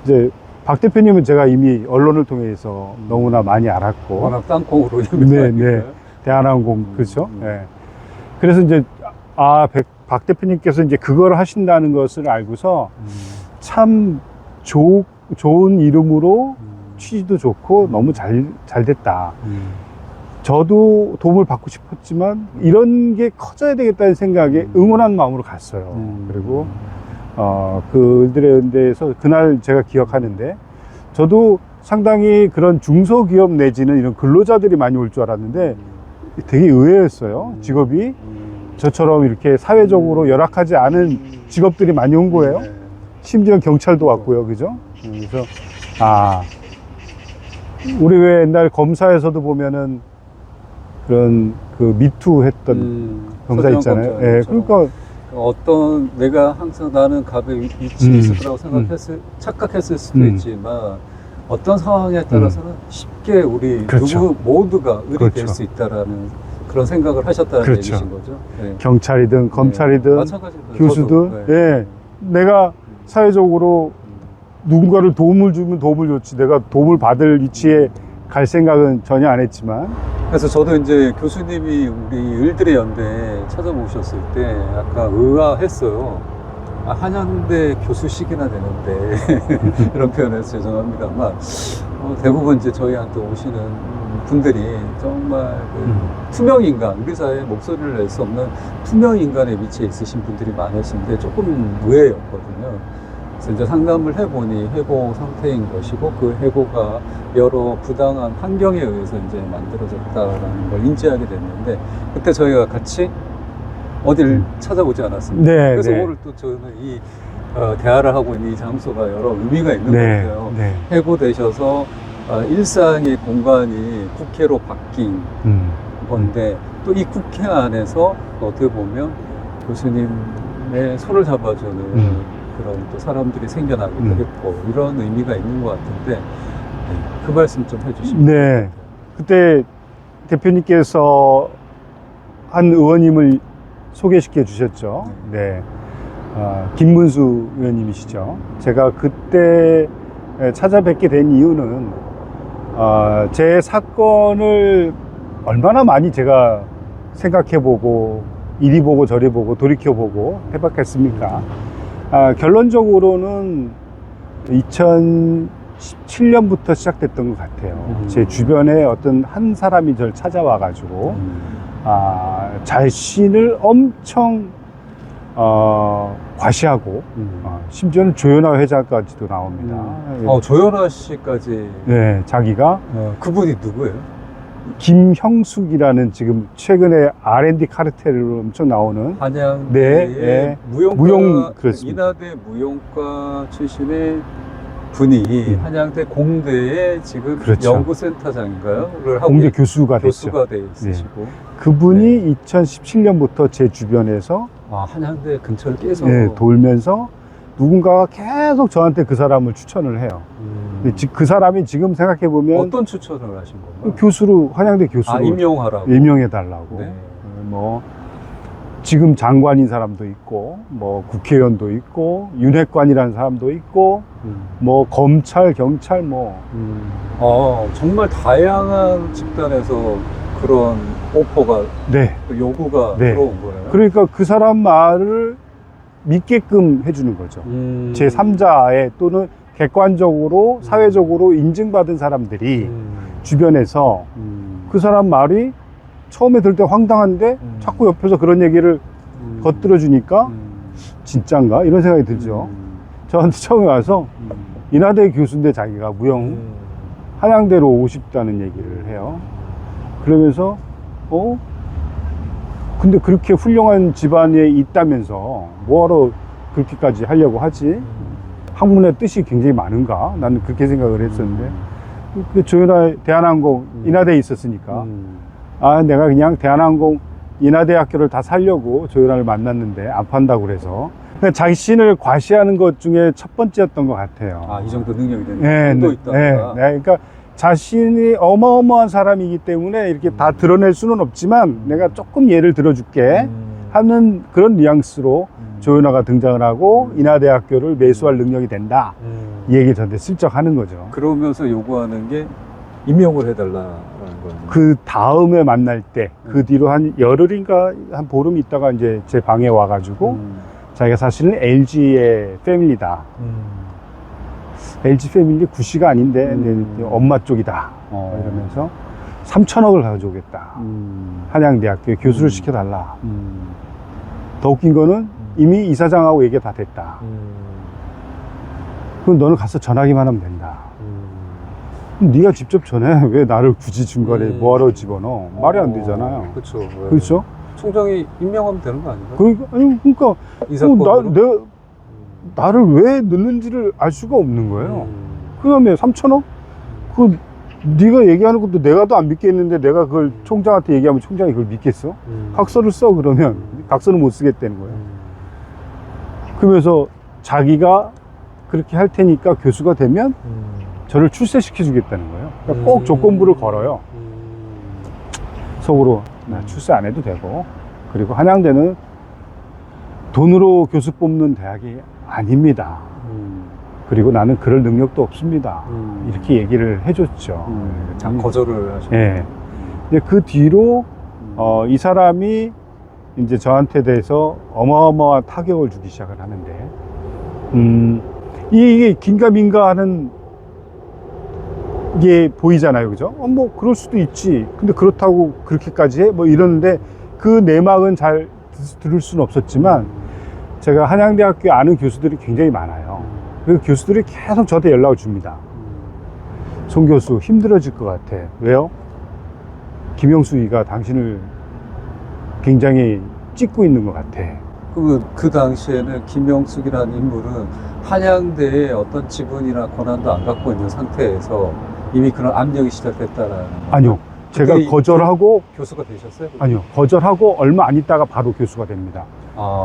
이제 박 대표님은 제가 이미 언론을 통해서 너무나 많이 알았고 워낙 땅콩으로 네, 네. 대한항공 그렇죠. 네. 그래서 이제 박 대표님께서 이제 그걸 하신다는 것을 알고서 참 좋은 이름으로 취지도 좋고 너무 잘 됐다. 저도 도움을 받고 싶었지만 이런 게 커져야 되겠다는 생각에 응원한 마음으로 갔어요. 그리고 그 을들의 연대에서 그날 제가 기억하는데 저도 상당히 그런 중소기업 내지는 이런 근로자들이 많이 올 줄 알았는데 되게 의외였어요. 직업이 저처럼 이렇게 사회적으로 열악하지 않은 직업들이 많이 온 거예요. 심지어 경찰도 왔고요. 그죠? 그래서 우리 왜 옛날 검사에서도 보면은 그런 미투 했던 검사 있잖아요. 예, 그러니까 내가 항상 나는 갑의 위치에 있을 거라고 착각했을 수도 있지만 어떤 상황에 따라서는 쉽게 우리 그렇죠. 누구 모두가 을이 그렇죠. 될 수 있다라는 그런 생각을 하셨다는 그렇죠. 얘기신 거죠. 네. 경찰이든 검찰이든 마찬가지로 교수든 저도, 예, 내가 사회적으로 누군가를 도움을 주면 도움을 줬지 내가 도움을 받을 위치에 갈 생각은 전혀 안 했지만 그래서 저도 이제 교수님이 우리 을들의 연대 찾아오셨을 때 약간 의아했어요. 아, 한양대 교수식이나 되는데 이런 표현해서 죄송합니다만 대부분 이제 저희한테 오시는 분들이 정말 그 투명 인간, 우리 사회에 목소리를 낼 수 없는 투명 인간의 위치에 있으신 분들이 많으신데 조금 의외였거든요. 그래서 이제 상담을 해보니 해고 상태인 것이고 그 해고가 여러 부당한 환경에 의해서 이제 만들어졌다라는 걸 인지하게 됐는데 그때 저희가 같이 어디를 찾아오지 않았습니까? 네, 그래서 네. 오늘 또 저는 이 대화를 하고 있는 이 장소가 여러 의미가 있는 네, 것 같아요. 네. 해고되셔서 일상의 공간이 국회로 바뀐 건데 또 이 국회 안에서 어떻게 보면 교수님의 손을 잡아주는 그런 또 사람들이 생겨나기도 했고 이런 의미가 있는 것 같은데 그 말씀 좀 해주시면 네. 그때 대표님께서 한 의원님을 소개시켜 주셨죠. 네. 김문수 의원님이시죠. 제가 그때 찾아뵙게 된 이유는 제 사건을 얼마나 많이 제가 생각해보고 이리 보고 저리 보고 돌이켜보고 해봤겠습니까? 결론적으로는 2017년부터 시작됐던 것 같아요. 제 주변에 어떤 한 사람이 저를 찾아와가지고 자신을 엄청 과시하고 심지어는 조현아 회장까지도 나옵니다. 조현아 씨까지 네, 자기가 그분이 누구예요? 김형숙이라는 지금 최근에 R&D 카르텔로 엄청 나오는 한양대 네, 무용, 그렇습니다. 인하대 무용과 출신의 분이 한양대 공대에 지금 그렇죠. 연구센터장인가요? 를 하고 공대 교수가 됐죠. 교수가 돼 있으시고 그분이 2017년부터 제 주변에서 한양대 근처를 계속 돌면서 누군가가 계속 저한테 그 사람을 추천을 해요. 근데 그 사람이 지금 생각해보면 어떤 추천을 하신 건가요? 교수로, 한양대 교수로 임용하라고? 임명해달라고. 네. 뭐 지금 장관인 사람도 있고 뭐 국회의원도 있고 윤핵관이라는 사람도 있고 뭐 검찰, 경찰 뭐 정말 다양한 집단에서 그런 오퍼가 네. 요구가 네. 들어온 거예요. 그러니까 그 사람 말을 믿게끔 해주는 거죠. 제 3자의 또는 객관적으로 사회적으로 인증받은 사람들이 주변에서 그 사람 말이 처음에 들을 때 황당한데 자꾸 옆에서 그런 얘기를 겉들어 주니까 진짠가 이런 생각이 들죠. 저한테 처음에 와서 인하대 교수인데 자기가 무용 한양대로 오고 싶다는 얘기를 해요. 그러면서 근데 그렇게 훌륭한 집안에 있다면서 뭐하러 그렇게까지 하려고 하지? 학문의 뜻이 굉장히 많은가? 나는 그렇게 생각을 했었는데 그 조현아 대한항공 인하대에 있었으니까 내가 그냥 대한항공 인하대학교를 다 살려고 조현아를 만났는데 안 판다고 그래서 그러니까 자신을 과시하는 것 중에 첫 번째였던 것 같아요. 이 정도 능력이 되는 네, 또 네, 있다. 네. 그러니까 자신이 어마어마한 사람이기 때문에 이렇게 다 드러낼 수는 없지만 내가 조금 예를 들어줄게 하는 그런 뉘앙스로 조현아가 등장을 하고 인하대학교를 매수할 능력이 된다. 이 얘기 저한테 슬쩍 하는 거죠. 그러면서 요구하는 게 임명을 해달라는 거예요. 그 다음에 만날 때, 그 뒤로 한 열흘인가 한 보름 있다가 이제 제 방에 와가지고 자기가 사실은 LG의 패밀리다. LG 패밀리 구씨가 아닌데 내 엄마 쪽이다. 이러면서 3천억을 가져오겠다. 한양대학교에 교수를 시켜달라. 더 웃긴 거는 이미 이사장하고 얘기가 다 됐다. 그럼 너는 가서 전화기만 하면 된다. 그럼 네가 직접 전해. 왜 나를 굳이 중간에 뭐하러 집어넣어? 말이 안 되잖아요. 그렇죠. 그렇죠? 총장이 임명하면 되는 거 아닌가요? 그러니까 이 사건으로? 나를 왜 넣는지를 알 수가 없는 거예요. 그 다음에 3천억? 그 네가 얘기하는 것도 내가 더 안 믿겠는데 내가 그걸 총장한테 얘기하면 총장이 그걸 믿겠어? 각서를 써 그러면 각서는 못 쓰겠다는 거예요. 그러면서 자기가 그렇게 할 테니까 교수가 되면 저를 출세시켜 주겠다는 거예요. 그러니까 꼭 조건부를 걸어요. 속으로 나 출세 안 해도 되고, 그리고 한양대는 돈으로 교수 뽑는 대학이 아닙니다. 그리고 나는 그럴 능력도 없습니다. 이렇게 얘기를 해줬죠. 다 거절을 하셨고. 예. 근데 그 뒤로 이 사람이 이제 저한테 대해서 어마어마한 타격을 주기 시작을 하는데, 이게 긴가민가 하는 게 보이잖아요. 그죠? 뭐, 그럴 수도 있지. 근데 그렇다고 그렇게까지 해? 뭐 이러는데 그 내막은 잘 들을 수는 없었지만, 제가 한양대학교에 아는 교수들이 굉장히 많아요. 그 교수들이 계속 저한테 연락을 줍니다. 송 교수, 힘들어질 것 같아. 왜요? 김영수이가 당신을 굉장히 찍고 있는 것 같아. 그 당시에는 김영숙이라는 인물은 한양대의 어떤 지분이나 권한도 안 갖고 있는 상태에서 이미 그런 압력이 시작됐다라는 거예요. 아니요. 제가 그때 거절하고, 교수가 되셨어요? 아니요. 거절하고 얼마 안 있다가 바로 교수가 됩니다.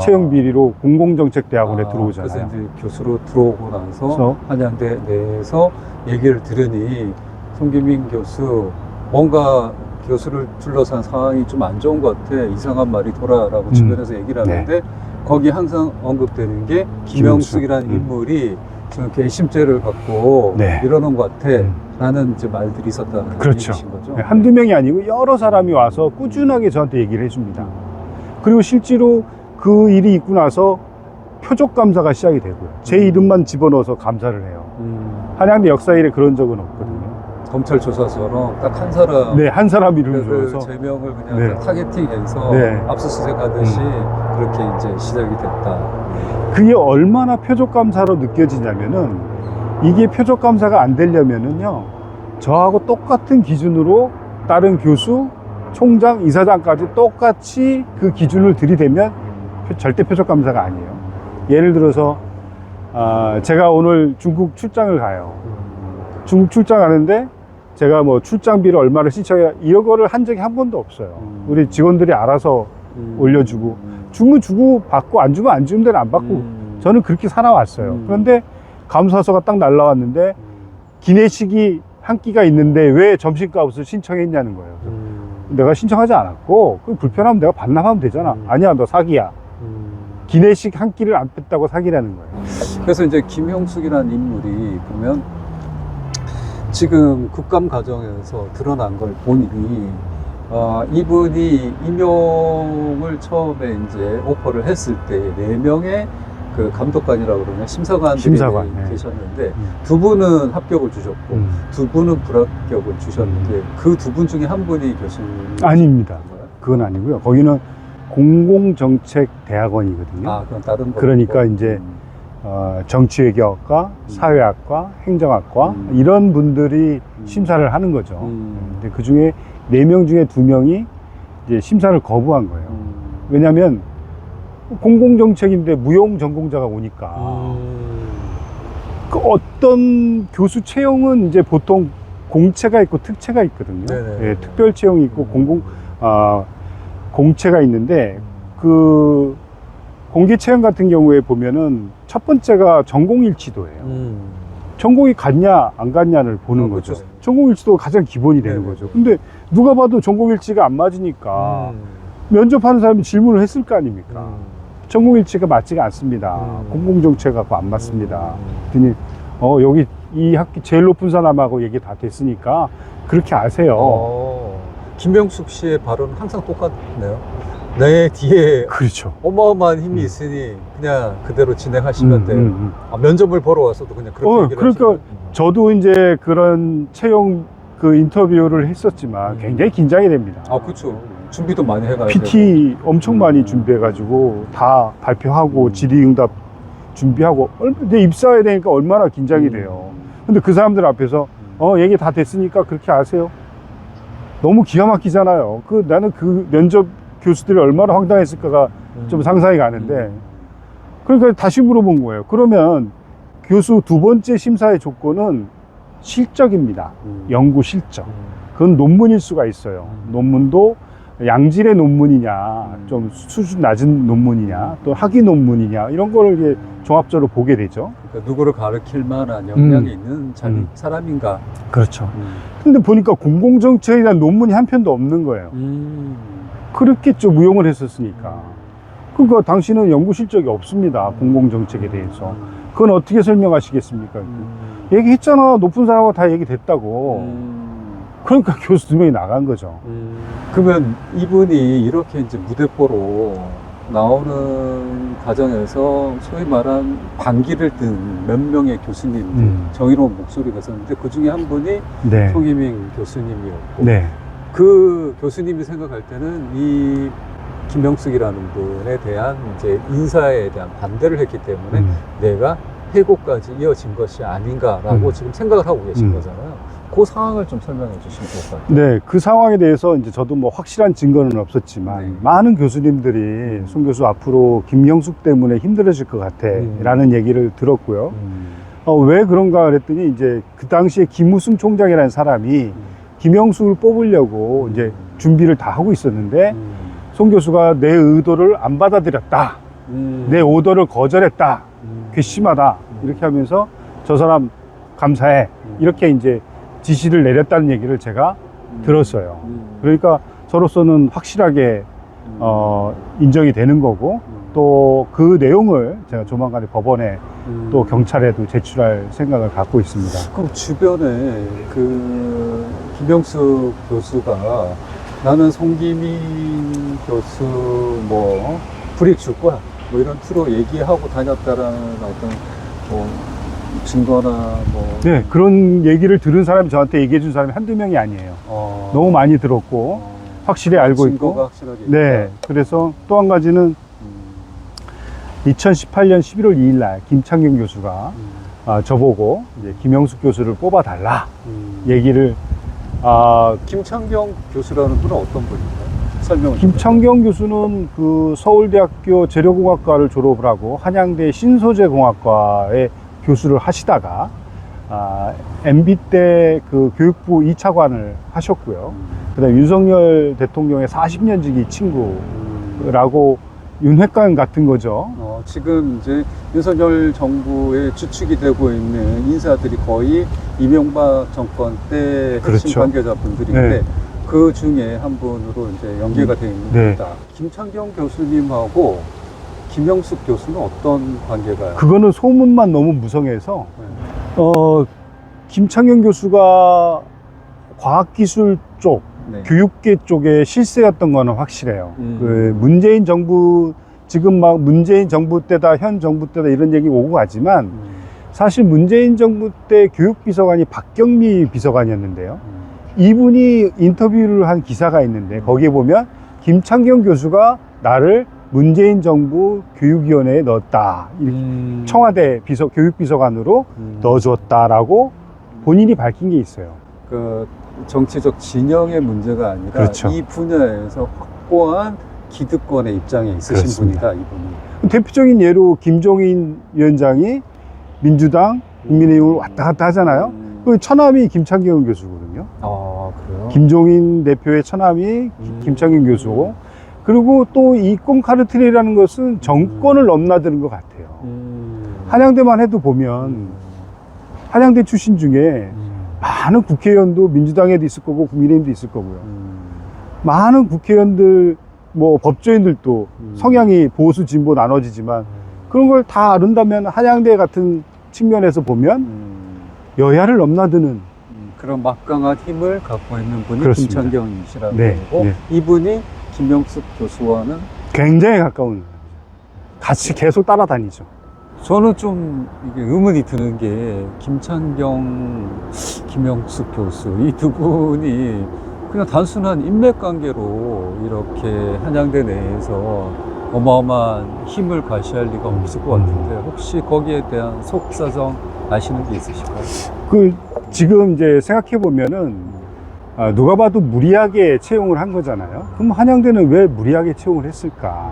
채용 비리로 공공정책대학원에 들어오잖아요. 그래서 이제 교수로 들어오고 나서 그래서 한양대 내에서 얘기를 들으니 송기민 교수 뭔가 교수를 둘러싼 상황이 좀 안 좋은 것 같아. 이상한 말이 돌아라고 주변에서 얘기를 하는데 거기 항상 언급되는 게 김영숙이라는 인물이 좀 괘씸죄를 갖고 이러는 것 같아. 라는 이제 말들이 있었다는 그렇죠. 얘기신 거죠. 네, 한두 명이 아니고 여러 사람이 와서 꾸준하게 저한테 얘기를 해줍니다. 그리고 실제로 그 일이 있고 나서 표적 감사가 시작이 되고요. 제 이름만 집어넣어서 감사를 해요. 한양대 역사일에 그런 적은 없거든요. 검찰 조사처럼 딱 한 사람, 네, 한 사람 이름을 그 줘서 제명을 그냥 딱 타겟팅해서 압수수색 하듯이 그렇게 이제 시작이 됐다. 그게 얼마나 표적 감사로 느껴지냐면은, 이게 표적 감사가 안 되려면은요, 저하고 똑같은 기준으로 다른 교수, 총장, 이사장까지 똑같이 그 기준을 들이대면 절대 표적 감사가 아니에요. 예를 들어서 제가 오늘 중국 출장을 가요. 중국 출장 가는데 제가 뭐 출장비를 얼마를 신청해, 이런 거를 한 적이 한 번도 없어요. 우리 직원들이 알아서 올려주고, 주면 주고 받고 안 주면 안 주는 데는 안 받고, 저는 그렇게 살아왔어요. 그런데 감사서가 딱 날라왔는데 기내식이 한 끼가 있는데 왜 점심값을 신청했냐는 거예요. 내가 신청하지 않았고, 그 불편하면 내가 반납하면 되잖아. 아니야, 너 사기야. 기내식 한 끼를 안 뺐다고 사기라는 거예요. 그래서 이제 김영숙이라는 인물이 보면 지금 국감 과정에서 드러난 걸 보니 이분이 임용을 처음에 이제 오퍼를 했을 때 4명의 그 감독관이라고 그러면 심사관들이 계셨는데 두 분은 합격을 주셨고 두 분은 불합격을 주셨는데 그 두 분 중에 한 분이 교수님 아닙니다. 그건 아니고요. 거기는 공공정책대학원이거든요. 그건 다른 거. 그러니까 이제 정치외교학과, 사회학과, 행정학과 이런 분들이 심사를 하는 거죠. 근데 그 중에 4명 중에 2명이 이제 심사를 거부한 거예요. 왜냐하면 공공정책인데 무용 전공자가 오니까. 그 어떤 교수 채용은 이제 보통 공채가 있고 특채가 있거든요. 예, 특별 채용이 있고 공채가 있는데, 그 공개 채용 같은 경우에 보면은 첫 번째가 전공일치도예요. 전공이 같냐 안 같냐를 보는 거죠. 그렇죠. 전공일치도가 가장 기본이 되는 거죠. 근데 누가 봐도 전공일치가 안 맞으니까 면접하는 사람이 질문을 했을 거 아닙니까? 전공일치가 맞지가 않습니다. 공공정책하고 안 맞습니다. 그랬더니 여기 이 학기 제일 높은 사람하고 얘기 다 됐으니까 그렇게 아세요. 김영숙 씨의 발언은 항상 똑같네요. 내 뒤에 그렇죠. 어마어마한 힘이 있으니 그냥 그대로 진행하시면 돼요. 면접을 보러 와서도 그냥 그렇게 얘기를 그러니까 하시면. 저도 이제 그런 채용 그 인터뷰를 했었지만 굉장히 긴장이 됩니다. 그렇죠. 준비도 많이 해가지고. PT 엄청 많이 준비해가지고 다 발표하고 질의응답 준비하고, 이제 입사해야 되니까 얼마나 긴장이 돼요. 근데 그 사람들 앞에서 얘기 다 됐으니까 그렇게 아세요. 너무 기가 막히잖아요. 나는 그 면접 교수들이 얼마나 황당했을까가 좀 상상이 가는데, 그러니까 다시 물어본 거예요. 그러면 교수 두 번째 심사의 조건은 실적입니다. 연구 실적. 그건 논문일 수가 있어요. 논문도 양질의 논문이냐, 좀 수준 낮은 논문이냐, 또 학위 논문이냐, 이런 걸 이제 종합적으로 보게 되죠. 그러니까 누구를 가르칠 만한 역량이 있는 사람인가. 그렇죠. 근데 보니까 공공정책에 대한 논문이 한 편도 없는 거예요. 그렇겠죠. 무용을 했었으니까. 그러니까 당신은 연구 실적이 없습니다. 공공정책에 대해서. 그건 어떻게 설명하시겠습니까? 얘기했잖아. 높은 사람하고 다 얘기됐다고. 그러니까 교수 2명이 나간 거죠. 그러면 이분이 이렇게 이제 무대 보러 나오는 과정에서 소위 말한 반기를 든 몇 명의 교수님들, 정의로운 목소리가 있었는데 그 중에 한 분이 네. 송희민 교수님이었고, 네. 그 교수님이 생각할 때는 이 김영숙이라는 분에 대한 이제 인사에 대한 반대를 했기 때문에 내가 해고까지 이어진 것이 아닌가라고 지금 생각을 하고 계신 거잖아요. 그 상황을 좀 설명해 주시면 좋을 것 같아요. 네, 그 상황에 대해서 이제 저도 뭐 확실한 증거는 없었지만 네. 많은 교수님들이 송 교수 앞으로 김영숙 때문에 힘들어질 것 같아 라는 얘기를 들었고요. 왜 그런가 그랬더니 이제 그 당시에 김우승 총장이라는 사람이 김영숙을 뽑으려고 이제 준비를 다 하고 있었는데 송 교수가 내 의도를 안 받아들였다. 내 오더를 거절했다. 괘씸하다. 이렇게 하면서 저 사람 감사해. 이렇게 이제 지시를 내렸다는 얘기를 제가 들었어요. 그러니까 저로서는 확실하게 인정이 되는 거고 또 그 내용을 제가 조만간에 법원에 또 경찰에도 제출할 생각을 갖고 있습니다. 그럼 주변에 그 김영숙 교수가 나는 송기민 교수 뭐 불이익 줄 거야 뭐 이런 투로 얘기하고 다녔다라는 어떤 뭐 증거나 뭐 네, 그런 얘기를 들은 사람이 저한테 얘기해 준 사람이 한두 명이 아니에요. 너무 많이 들었고 확실히 알고 증거가 있고. 확실하게 네, 있다. 그래서 또 한 가지는 2018년 11월 2일 날 김창경 교수가 저보고 이제 김영숙 교수를 뽑아달라 얘기를 김창경 교수라는 분은 어떤 분인가요? 설명을 김창경 교수는 그 서울대학교 재료공학과를 졸업을 하고 한양대 신소재공학과에 교수를 하시다가 MB 때 그 교육부 2차관을 하셨고요. 그다음에 윤석열 대통령의 40년 지기 친구라고 윤핵관 같은 거죠. 지금 이제 윤석열 정부의 주축이 되고 있는 인사들이 거의 이명박 정권 때 핵심 그렇죠. 관계자분들인데 네. 그 중에 한 분으로 이제 연계가 되어 있는 네. 겁니다. 김창경 교수님하고 김영숙 교수는 어떤 관계가? 그거는 소문만 너무 무성해서 네. 김창경 교수가 과학기술 쪽, 네. 교육계 쪽에 실세였던 거는 확실해요. 음. 그 문재인 정부, 지금 막 문재인 정부 때다, 현 정부 때다 이런 얘기 오고 가지만 사실 문재인 정부 때 교육비서관이 박경미 비서관이었는데요. 이분이 인터뷰를 한 기사가 있는데 거기에 보면 김창경 교수가 나를 문재인 정부 교육위원회에 넣었다. 청와대 교육비서관으로 넣어줬다라고 본인이 밝힌 게 있어요. 그 정치적 진영의 문제가 아니라 그렇죠. 이 분야에서 확고한 기득권의 입장에 있으신 그렇습니다. 분이다, 이분이. 대표적인 예로 김종인 위원장이 민주당, 국민의힘을 왔다 갔다 하잖아요. 그 처남이 김창경 교수거든요. 아, 그래요? 김종인 대표의 처남이 김창경 교수고, 그리고 또 이 꼼카르텔이라는 것은 정권을 넘나드는 것 같아요. 한양대만 해도 보면 한양대 출신 중에 많은 국회의원도 민주당에도 있을 거고 국민의힘도 있을 거고요. 많은 국회의원들, 뭐 법조인들도 성향이 보수 진보 나눠지지만 그런 걸 다 아른다면 한양대 같은 측면에서 보면 여야를 넘나드는 그런 막강한 힘을 갖고 있는 분이 그렇습니다. 김창경이시라는 네, 분이고 네. 이분이 김영숙 교수와는 굉장히 가까운, 같이 계속 따라다니죠. 저는 좀 이게 의문이 드는 게 김창경, 김영숙 교수 이 두 분이 그냥 단순한 인맥 관계로 이렇게 한양대 내에서 어마어마한 힘을 과시할 리가 없을 것 같은데 혹시 거기에 대한 속사정 아시는 게 있으실까요? 그 지금 이제 생각해 보면은 누가 봐도 무리하게 채용을 한 거잖아요. 그럼 한양대는 왜 무리하게 채용을 했을까?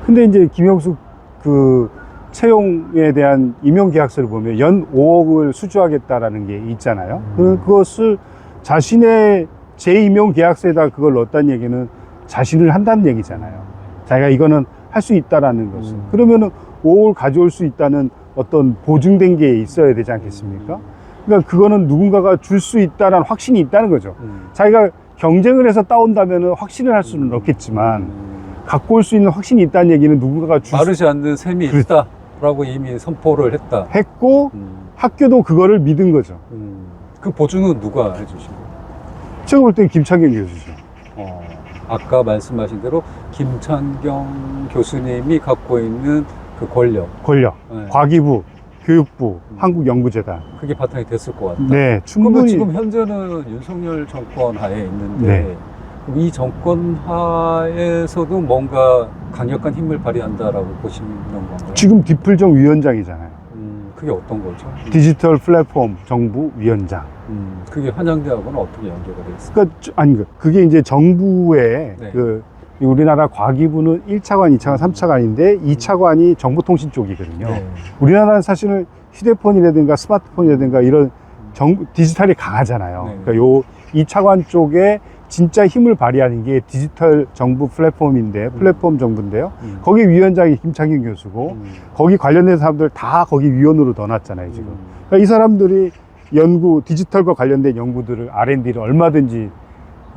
근데 이제 김영숙 그 채용에 대한 임용 계약서를 보면 연 5억을 수주하겠다라는 게 있잖아요. 그것을 자신의 재임용 계약서에다 그걸 넣었다는 얘기는 자신을 한다는 얘기잖아요. 자기가 이거는 할 수 있다라는 것을. 그러면은 5억을 가져올 수 있다는 어떤 보증된 게 있어야 되지 않겠습니까? 그러니까 그거는 누군가가 줄 수 있다는 확신이 있다는 거죠. 자기가 경쟁을 해서 따온다면 확신을 할 수는 없겠지만 갖고 올 수 있는 확신이 있다는 얘기는 누군가가 마르지 않는 셈이 그렇- 있다. 라고 이미 선포를 했다. 했고 음, 학교도 그거를 믿은 거죠. 그 보증은 누가 해주신 거예요? 제가 볼 때 김창경 교수죠. 아까 말씀하신 대로 김창경 교수님이 갖고 있는 그 권력, 권력, 과기부, 교육부, 한국연구재단. 그게 바탕이 됐을 것 같다. 네, 그러면 충분히. 지금 현재는 윤석열 정권 하에 있는데 네. 그럼 이 정권 하에서도 뭔가 강력한 힘을 발휘한다라고 보시는 건가요? 지금 디플정 위원장이잖아요. 그게 어떤 거죠? 디지털 플랫폼 정부 위원장. 그게 한양대하고는 어떻게 연계가 되어 있어요? 그러니까 그게 이제 정부의 네. 그 우리나라 과기부는 1차관, 2차관, 3차관인데 2차관이 정보통신 쪽이거든요. 네. 우리나라는 사실은 휴대폰이라든가 스마트폰이라든가 이런 디지털이 강하잖아요. 네. 그러니까 요 2차관 쪽에 진짜 힘을 발휘하는 게 디지털 정부 플랫폼인데, 플랫폼 정부인데요. 거기 위원장이 김창경 교수고, 거기 관련된 사람들 다 거기 위원으로 넣어놨잖아요, 지금. 그러니까 이 사람들이 디지털과 관련된 연구들을, R&D를 얼마든지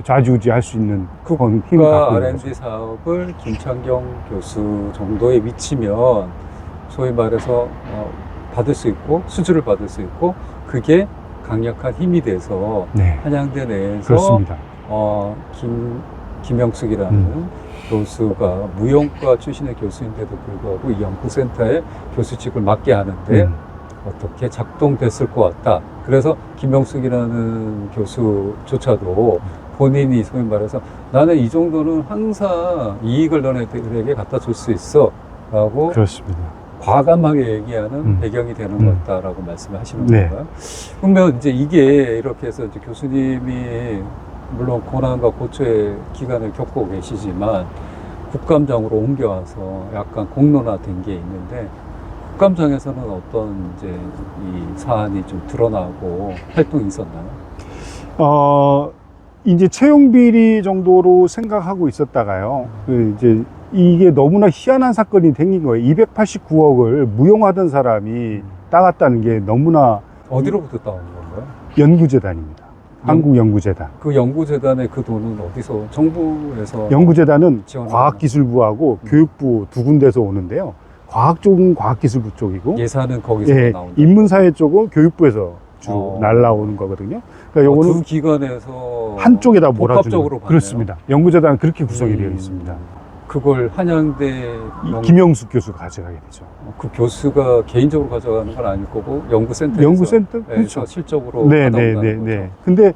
좌지우지할 수 있는 그런 힘을 국가 갖고 있는 R&D 거죠. 사업을 김창경 교수 정도에 미치면 소위 말해서 받을 수 있고 수주를 받을 수 있고 그게 강력한 힘이 돼서 네, 한양대 내에서 그렇습니다. 김영숙이라는 교수가 무용과 출신의 교수인데도 불구하고 이 연구센터의 교수직을 맡게 하는데 어떻게 작동됐을 것 같다. 그래서 김영숙이라는 교수조차도 본인이 소위 말해서 나는 이 정도는 항상 이익을 너네들에게 갖다 줄 수 있어 라고 그렇습니다. 과감하게 얘기하는 배경이 되는 것 같다라고 말씀을 하시는 네. 건가요? 그러면 이제 이게 이렇게 해서 이제 교수님이 물론 고난과 고초의 기간을 겪고 계시지만 국감장으로 옮겨와서 약간 공론화된 게 있는데 국감장에서는 어떤 이제 이 사안이 좀 드러나고 활동이 있었나요? 이제 채용 비리 정도로 생각하고 있었다가요. 이제 이게 너무나 희한한 사건이 생긴 거예요. 289억을 무용하던 사람이 따갔다는 게 너무나 어디로부터 따온 건가요? 연구재단입니다. 한국연구재단. 그 연구재단의 그 돈은 어디서 정부에서 연구재단은 지원하는 과학기술부하고 교육부 두 군데서 오는데요. 과학 쪽은 과학기술부 쪽이고, 예산은 거기서 예, 나온다. 인문사회 쪽은 교육부에서 날라오는 거거든요. 그러니까 요거는 두 기관에서 한쪽에다 몰아주는. 복합적으로 받네요. 그렇습니다. 연구재단은 그렇게 구성이 되어 있습니다. 그걸 한양대 김영숙 교수가 가져가게 되죠. 그 교수가 개인적으로 가져가는 건 아닐 거고 연구센터에서 연구센터? 그렇죠. 실적으로 네. 받아온다는 거죠. 근데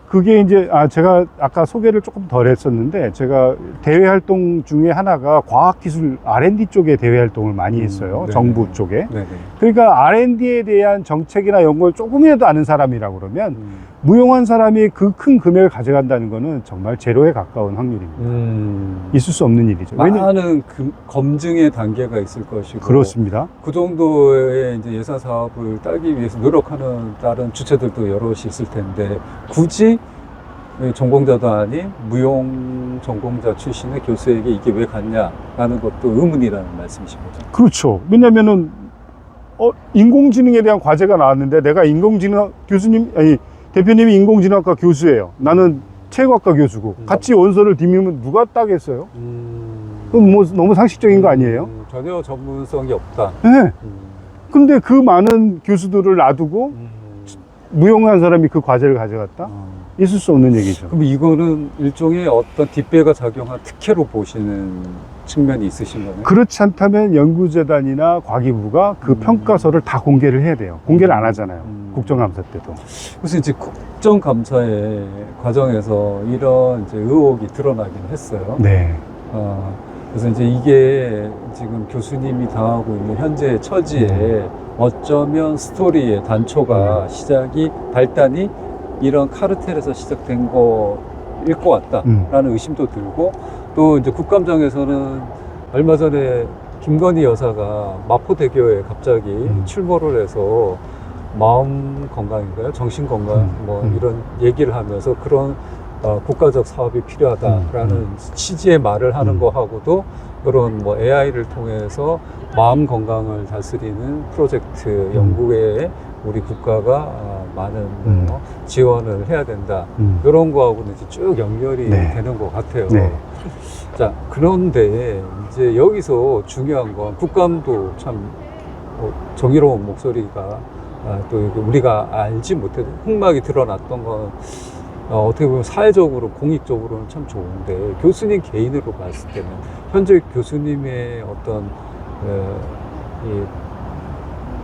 그게 이제 제가 아까 소개를 조금 덜 했었는데 제가 대외 활동 중에 하나가 과학기술 R&D 쪽에 대외 활동을 많이 했어요. 네네. 정부 쪽에. 네네. 그러니까 R&D에 대한 정책이나 연구를 조금이라도 아는 사람이라고 그러면 무용한 사람이 그 큰 금액을 가져간다는 거는 정말 제로에 가까운 확률입니다. 있을 수 없는 일이죠. 많은 검증의 단계가 있을 것이고 그렇습니다. 그 정도의 이제 예산 사업을 따기 위해서 노력하는 다른 주체들도 여럿이 있을 텐데 굳이 전공자도 아닌 무용 전공자 출신의 교수에게 이게 왜 갔냐라는 것도 의문이라는 말씀이신 거죠. 그렇죠. 왜냐면은 인공지능에 대한 과제가 나왔는데 내가 대표님이 인공지능학과 교수예요. 나는 체육학과 교수고 같이 원서를 디미면 누가 따겠어요? 그건 뭐 너무 상식적인 거 아니에요? 전혀 전문성이 없다. 네. 근데 그 많은 교수들을 놔두고 무용한 사람이 그 과제를 가져갔다? 있을 수 없는 얘기죠. 그럼 이거는 일종의 어떤 뒷배가 작용한 특혜로 보시는 측면이 있으신 거네요? 그렇지 않다면 연구재단이나 과기부가 그 평가서를 다 공개를 해야 돼요. 공개를 안 하잖아요. 국정감사 때도. 그래서 이제 국정감사의 과정에서 이런 이제 의혹이 드러나긴 했어요. 네. 그래서 이제 이게 지금 교수님이 당하고 있는 현재의 처지에 어쩌면 스토리의 단초가 발단이 이런 카르텔에서 시작된 거일 것 같다라는 의심도 들고 또 이제 국감장에서는 얼마 전에 김건희 여사가 마포대교에 갑자기 출몰을 해서 마음 건강인가요? 정신 건강 뭐 이런 얘기를 하면서 그런 국가적 사업이 필요하다라는 취지의 말을 하는 거하고도 그런 뭐 AI를 통해서 마음 건강을 다스리는 프로젝트 연구에 우리 국가가 많은 지원을 해야 된다. 이런 거하고는 이제 쭉 연결이 되는 것 같아요. 네. 자, 그런데 이제 여기서 중요한 건 국감도 참 정의로운 목소리가 또 우리가 알지 못해도 흑막이 드러났던 건 어떻게 보면 사회적으로 공익적으로는 참 좋은데 교수님 개인으로 봤을 때는 현재 교수님의 어떤 이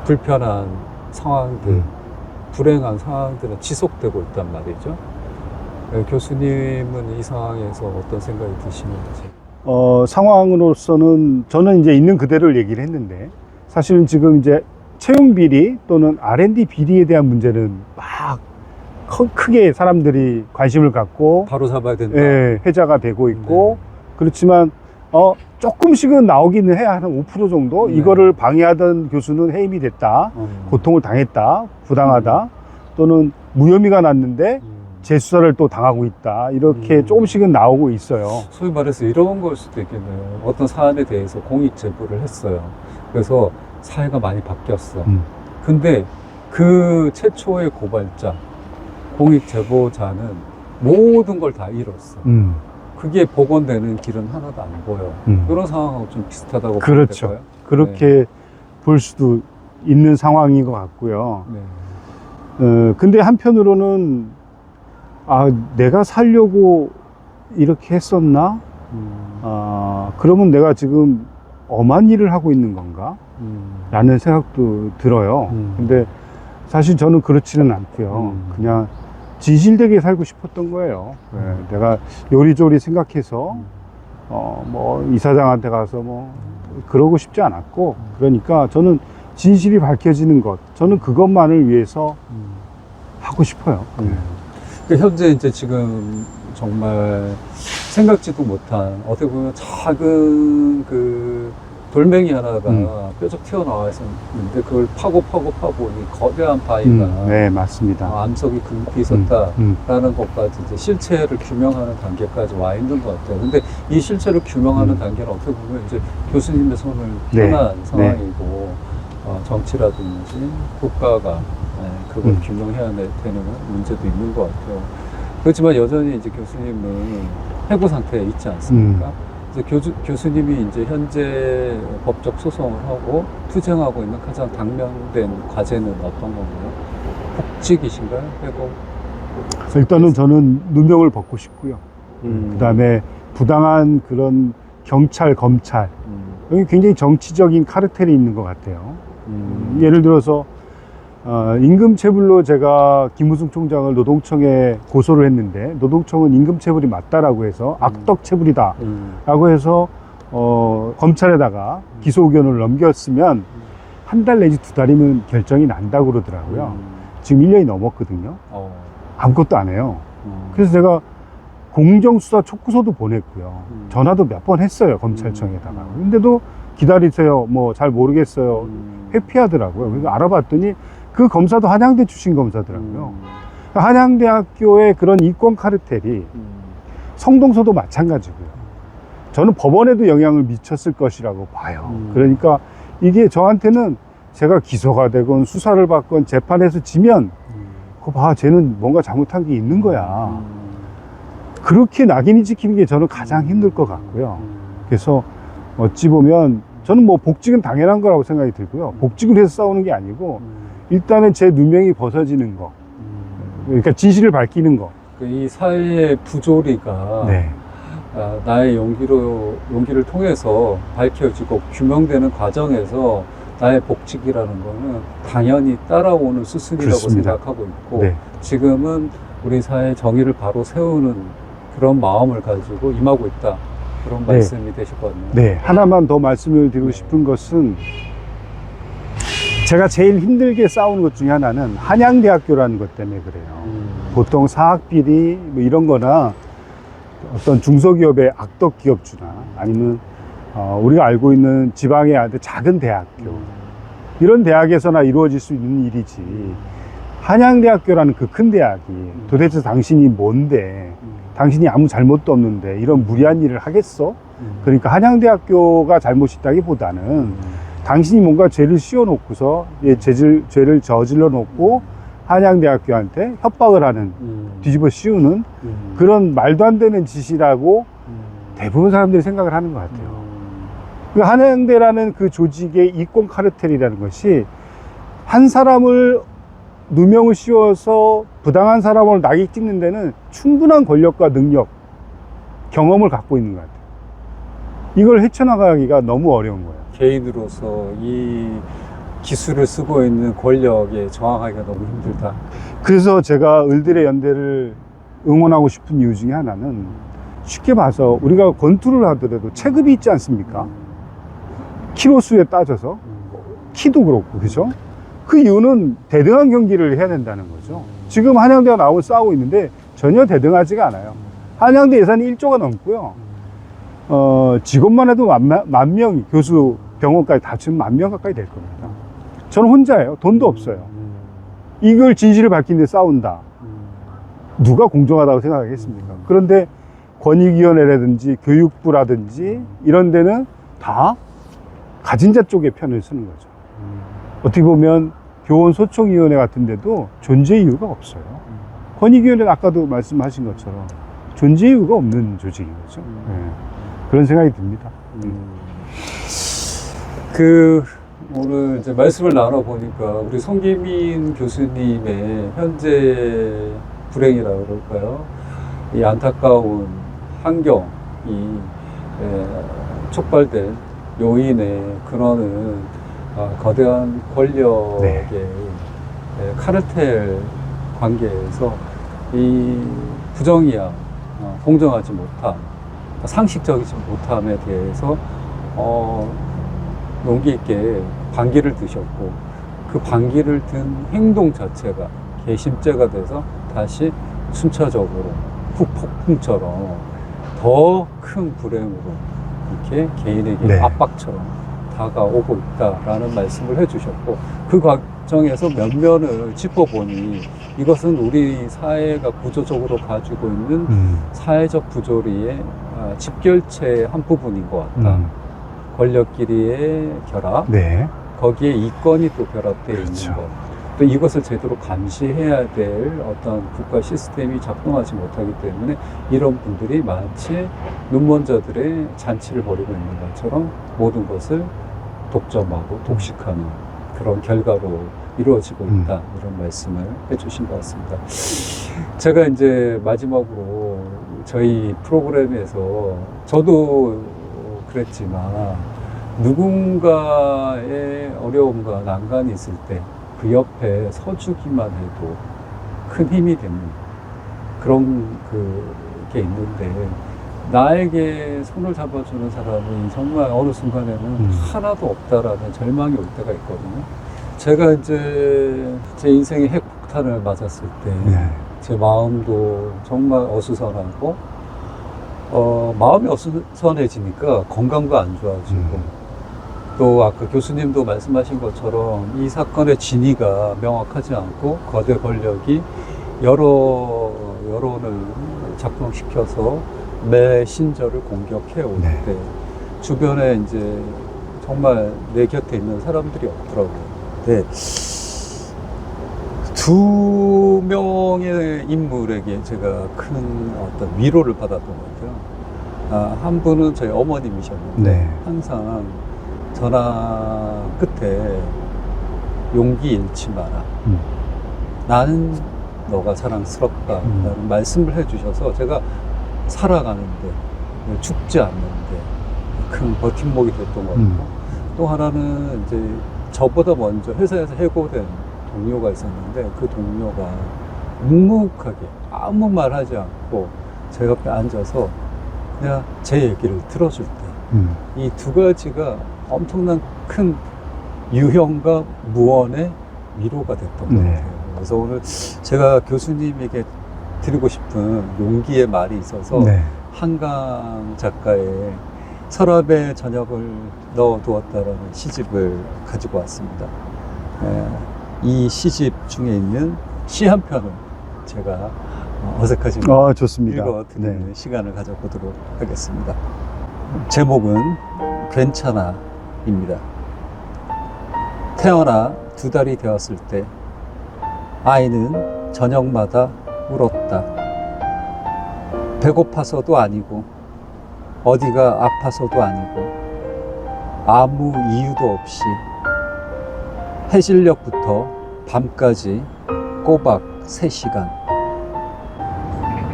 불편한 상황들, 불행한 상황들은 지속되고 있단 말이죠. 교수님은 이 상황에서 어떤 생각이 드시는지? 상황으로서는 저는 이제 있는 그대로를 얘기를 했는데 사실은 지금 이제 채용 비리 또는 R&D 비리에 대한 문제는 막 크게 사람들이 관심을 갖고 바로 잡아야 된다. 예, 회자가 되고 있고 그렇지만 조금씩은 나오기는 해야 한 5% 정도 네. 이거를 방해하던 교수는 해임이 됐다, 고통을 당했다, 부당하다 또는 무혐의가 났는데 재수사를 또 당하고 있다 이렇게 조금씩은 나오고 있어요. 소위 말해서 이런 걸 수도 있겠네요. 어떤 사안에 대해서 공익 제보를 했어요. 그래서 사회가 많이 바뀌었어. 근데 그 최초의 고발자, 공익 제보자는 모든 걸 다 잃었어. 그게 복원되는 길은 하나도 안 보여. 그런 상황하고 좀 비슷하다고 그렇죠. 볼까요? 그렇게 볼 수도 있는 상황인 것 같고요. 네. 근데 한편으로는 내가 살려고 이렇게 했었나? 그러면 내가 지금 엄한 일을 하고 있는 건가? 라는 생각도 들어요. 근데 사실 저는 그렇지는 않고요. 그냥 진실되게 살고 싶었던 거예요. 내가 요리조리 생각해서 뭐 이사장한테 가서 뭐 그러고 싶지 않았고, 그러니까 저는 진실이 밝혀지는 것, 저는 그것만을 위해서 하고 싶어요. 현재 이제 지금 정말 생각지도 못한 어떻게 보면 작은 그 돌멩이 하나가 뾰족 튀어나와 있었는데 그걸 파고 이 거대한 바위가 네, 맞습니다. 암석이 금피 있었다라는 것까지 이제 실체를 규명하는 단계까지 와 있는 것 같아요. 근데 이 실체를 규명하는 단계는 어떻게 보면 이제 교수님의 손을 네. 떠난 상황이고 정치라든지 국가가 그걸 규명해야 되는 문제도 있는 것 같아요. 그렇지만 여전히 이제 교수님은 해고 상태에 있지 않습니까? 그래서 교수님이 이제 현재 법적 소송을 하고 투쟁하고 있는 가장 당면된 과제는 어떤 건가요? 복직이신가요? 해고? 일단은 저는 누명을 벗고 싶고요. 그 다음에 부당한 그런 경찰, 검찰, 여기 굉장히 정치적인 카르텔이 있는 것 같아요. 예를 들어서 임금체불로 제가 김무승 총장을 노동청에 고소를 했는데 노동청은 임금체불이 맞다라고 해서 악덕체불이다 라고 해서 검찰에다가 기소 의견을 넘겼으면 한 달 내지 2달이면 결정이 난다고 그러더라고요. 지금 1년이 넘었거든요. 아무것도 안 해요. 그래서 제가 공정수사 촉구서도 보냈고요. 전화도 몇 번 했어요, 검찰청에다가. 근데도 기다리세요, 뭐 잘 모르겠어요, 회피하더라고요. 그래서 알아봤더니 그 검사도 한양대 출신 검사더라고요. 그러니까 한양대학교의 그런 이권 카르텔이 성동서도 마찬가지고요. 저는 법원에도 영향을 미쳤을 것이라고 봐요. 그러니까 이게 저한테는 제가 기소가 되건 수사를 받건 재판에서 지면 그거 봐, 쟤는 뭔가 잘못한 게 있는 거야. 그렇게 낙인이 찍히는 게 저는 가장 힘들 것 같고요. 그래서 어찌 보면 저는 뭐 복직은 당연한 거라고 생각이 들고요. 복직을 해서 싸우는 게 아니고 일단은 제 누명이 벗어지는 거, 그러니까 진실을 밝히는 거. 이 사회의 부조리가 나의 용기를 통해서 밝혀지고 규명되는 과정에서 나의 복직이라는 거는 당연히 따라오는 수순이라고 그렇습니다. 생각하고 있고 지금은 우리 사회의 정의를 바로 세우는 그런 마음을 가지고 임하고 있다. 그런 말씀이 되실 것 같네요. 네, 하나만 더 말씀을 드리고 싶은 것은 제가 제일 힘들게 싸우는 것 중에 하나는 한양대학교라는 것 때문에 그래요. 보통 사학비리 뭐 이런 거나 어떤 중소기업의 악덕기업주나 아니면 우리가 알고 있는 지방의 작은 대학교 이런 대학에서나 이루어질 수 있는 일이지 한양대학교라는 그 큰 대학이 도대체 당신이 뭔데 당신이 아무 잘못도 없는데 이런 무리한 일을 하겠어? 그러니까 한양대학교가 잘못이 있다기보다는 당신이 뭔가 죄를 씌워놓고서 죄를 저질러 놓고 한양대학교한테 협박을 하는 뒤집어 씌우는 그런 말도 안 되는 짓이라고 대부분 사람들이 생각을 하는 것 같아요. 그 한양대라는 그 조직의 이권 카르텔이라는 것이 한 사람을 누명을 씌워서 부당한 사람을 낙인 찍는 데는 충분한 권력과 능력, 경험을 갖고 있는 것 같아요. 이걸 헤쳐나가기가 너무 어려운 거예요. 개인으로서 이 기술을 쓰고 있는 권력에 저항하기가 너무 힘들다. 그래서 제가 을들의 연대를 응원하고 싶은 이유 중에 하나는 쉽게 봐서 우리가 권투를 하더라도 체급이 있지 않습니까? 키로수에 따져서 키도 그렇고, 그죠? 그 이유는 대등한 경기를 해야 된다는 거죠. 지금 한양대가 나오고 싸우고 있는데 전혀 대등하지가 않아요. 한양대 예산이 1조가 넘고요. 직원만 해도 만 명이, 교수 병원까지 다 치면 10,000명 가까이 될 겁니다. 저는 혼자예요. 돈도 없어요. 이걸 진실을 밝히는데 싸운다. 누가 공정하다고 생각하겠습니까? 그런데 권익위원회라든지 교육부라든지 이런 데는 다 가진 자 쪽의 편을 쓰는 거죠. 어떻게 보면 교원소총위원회 같은 데도 존재 이유가 없어요. 권익위원회는 아까도 말씀하신 것처럼 존재 이유가 없는 조직인 거죠. 네. 그런 생각이 듭니다. 오늘 이제 말씀을 나눠보니까 우리 송기민 교수님의 현재 불행이라 그럴까요? 이 안타까운 환경이 촉발된 요인의 근원은 거대한 권력의 카르텔 관계에서 이 부정이야 공정하지 못함, 상식적이지 못함에 대해서 용기 있게 반기를 드셨고, 그 반기를 든 행동 자체가 개심죄가 돼서 다시 순차적으로 후폭풍처럼 더 큰 불행으로 이렇게 개인에게 압박처럼 다가오고 있다라는 말씀을 해주셨고, 그 과정에서 면면을 짚어보니 이것은 우리 사회가 구조적으로 가지고 있는 사회적 부조리의 집결체의 한 부분인 것 같다. 권력끼리의 결합, 거기에 이권이 또 결합되어 있는 것, 또 이것을 제대로 감시해야 될 어떤 국가 시스템이 작동하지 못하기 때문에 이런 분들이 마치 눈먼저들의 잔치를 벌이고 있는 것처럼 모든 것을 독점하고 독식하는 그런 결과로 이루어지고 있다, 이런 말씀을 해주신 것 같습니다. 제가 이제 마지막으로 저희 프로그램에서 저도 그랬지만 누군가의 어려움과 난간이 있을 때 그 옆에 서주기만 해도 큰 힘이 되는 그런 게 있는데, 나에게 손을 잡아주는 사람이 정말 어느 순간에는 하나도 없다라는 절망이 올 때가 있거든요. 제가 이제 제 인생의 핵폭탄을 맞았을 때 제 마음도 정말 어수선하고, 마음이 어수선해지니까 건강도 안 좋아지고, 또 아까 교수님도 말씀하신 것처럼 이 사건의 진위가 명확하지 않고 거대 권력이 여론을 작동시켜서 매 신저를 공격해 올 때 주변에 이제 정말 내 곁에 있는 사람들이 없더라고요. 근데 두 명의 인물에게 제가 큰 어떤 위로를 받았던 것 같아요. 한 분은 저희 어머님이셨는데 항상 전화 끝에 용기 잃지 마라. 나는 너가 사랑스럽다. 라는 말씀을 해주셔서 제가 살아가는데, 죽지 않는데 큰 버팀목이 됐던 것 같고, 또 하나는 이제 저보다 먼저 회사에서 해고된 동료가 있었는데, 그 동료가 묵묵하게 아무 말 하지 않고 제 옆에 앉아서 그냥 제 얘기를 들어줄 때, 이 두 가지가 엄청난 큰 유형과 무언의 위로가 됐던 것 같아요. 그래서 오늘 제가 교수님에게 드리고 싶은 용기의 말이 있어서 한강 작가의 서랍에 저녁을 넣어두었다라는 시집을 가지고 왔습니다. 이 시집 중에 있는 시 한 편을 제가 어색하지만 좋습니다. 읽어드리는 시간을 가져보도록 하겠습니다. 제목은 괜찮아 입니다. 태어나 2달이 되었을 때 아이는 저녁마다 울었다. 배고파서도 아니고 어디가 아파서도 아니고 아무 이유도 없이 해질녘부터 밤까지 꼬박 3시간.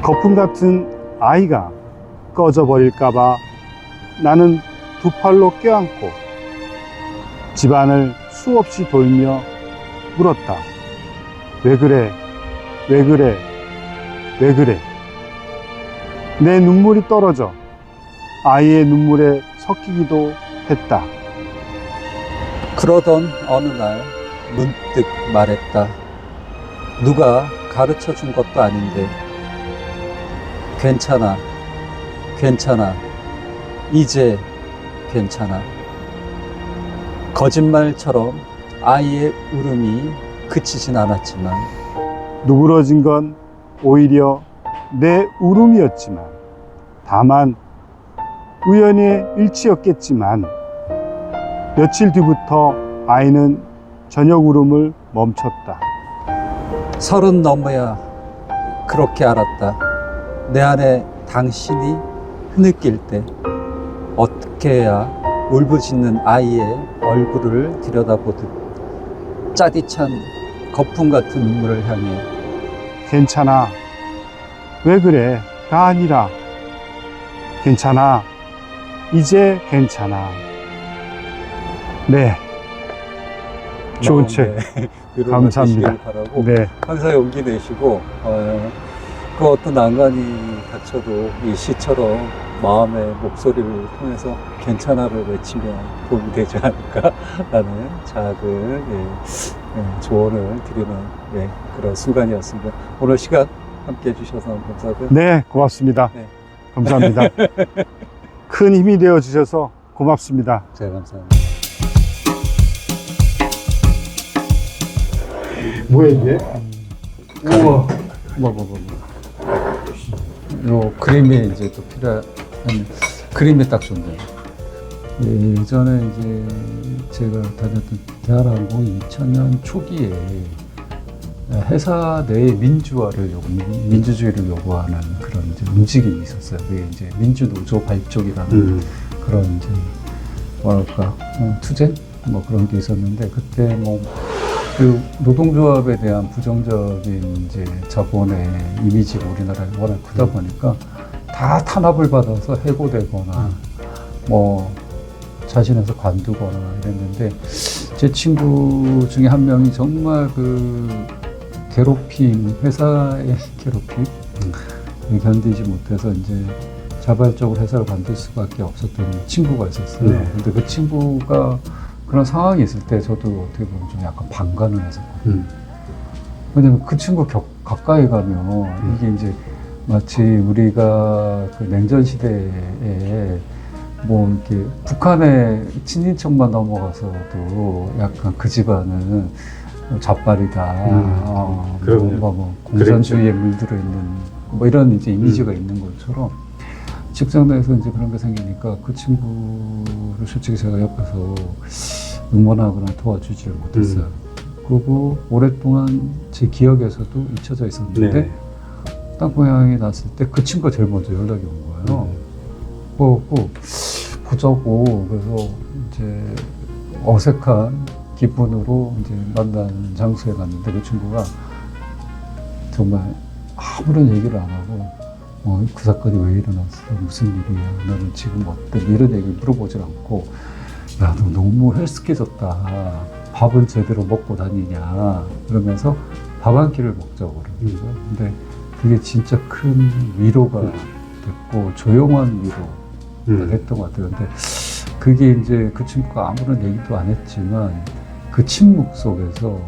거품 같은 아이가 꺼져버릴까봐 나는 두 팔로 껴안고 집안을 수없이 돌며 물었다. 왜 그래? 왜 그래? 왜 그래? 내 눈물이 떨어져 아이의 눈물에 섞이기도 했다. 그러던 어느 날 문득 말했다. 누가 가르쳐 준 것도 아닌데. 괜찮아, 괜찮아, 이제 괜찮아. 거짓말처럼 아이의 울음이 그치진 않았지만 누그러진 건 오히려 내 울음이었지만, 다만 우연의 일치였겠지만 며칠 뒤부터 아이는 저녁 울음을 멈췄다. 30 넘어야 그렇게 알았다. 내 안에 당신이 흐느낄 때 어떻게 해야 울부짖는 아이의 얼굴을 들여다보듯 짜디찬 거품 같은 눈물을 향해 괜찮아. 왜 그래? 가 아니라 괜찮아. 이제 괜찮아. 네. 좋은 책. 감사합니다. 감사합니다. 바라고 네. 항상 용기 내시고 그 어떤 난간이 닥쳐도 이 시처럼 마음의 목소리를 통해서 괜찮아를 외치면 도움이 되지 않을까라는 작은 조언을 드리는 그런 순간이었습니다. 오늘 시간 함께 해주셔서 너무 감사하고요. 네, 고맙습니다. 네. 감사합니다. 큰 힘이 되어 주셔서 고맙습니다. 제가 감사합니다. 뭐야 이게? 우와. 요 그림이 이제 또 필요한 그림이 딱 좋네요. 예전에 이제 제가 다녔던 대한항공이 2000년 초기에 회사 내의 민주주의를 요구하는 그런 이제 움직임이 있었어요. 그게 이제 민주노조 발족이라는 그런 이제 뭐랄까 투쟁 뭐 그런 게 있었는데, 그때 뭐 그 노동조합에 대한 부정적인 이제 자본의 이미지가 우리나라에 워낙 크다 보니까 다 탄압을 받아서 해고되거나 뭐 자신에서 관두거나 이랬는데, 제 친구 중에 한 명이 정말 그 괴롭힘, 회사의 괴롭힘 견디지 못해서 이제 자발적으로 회사를 관둘 수밖에 없었던 친구가 있었어요. 네. 근데 그 친구가 그런 상황이 있을 때 저도 어떻게 보면 좀 약간 반감을 했었거든요. 왜냐면 그 친구 가까이 가면 이게 이제 마치 우리가 그 냉전 시대에 뭐 이렇게 북한의 친인척만 넘어가서도 약간 그 집안은 잡발이다. 그럼요. 뭐 공산주의에 물들어 있는 뭐 이런 이제 이미지가 있는 것처럼 직장 내에서 이제 그런 게 생기니까 그 친구를 솔직히 제가 옆에서 응원하거나 도와주지를 못했어요. 그리고 오랫동안 제 기억에서도 잊혀져 있었는데 네. 땅고양이 났을 때 그 친구가 제일 먼저 연락이 온 거예요. 그래갖고 보자고, 그래서 이제 어색한 기분으로 이제 만나는 장소에 갔는데 그 친구가 정말 아무런 얘기를 안 하고 그 사건이 왜 일어났어? 무슨 일이야? 너는 지금 어때? 이런 얘기를 물어보질 않고, 야, 너 너무 헬스케졌다. 밥은 제대로 먹고 다니냐? 그러면서 밥 한 끼를 먹자고 그러는 거예요. 근데 그게 진짜 큰 위로가 됐고, 조용한 위로가 됐던 것 같아요. 근데 그게 이제 그 친구가 아무런 얘기도 안 했지만, 그 침묵 속에서,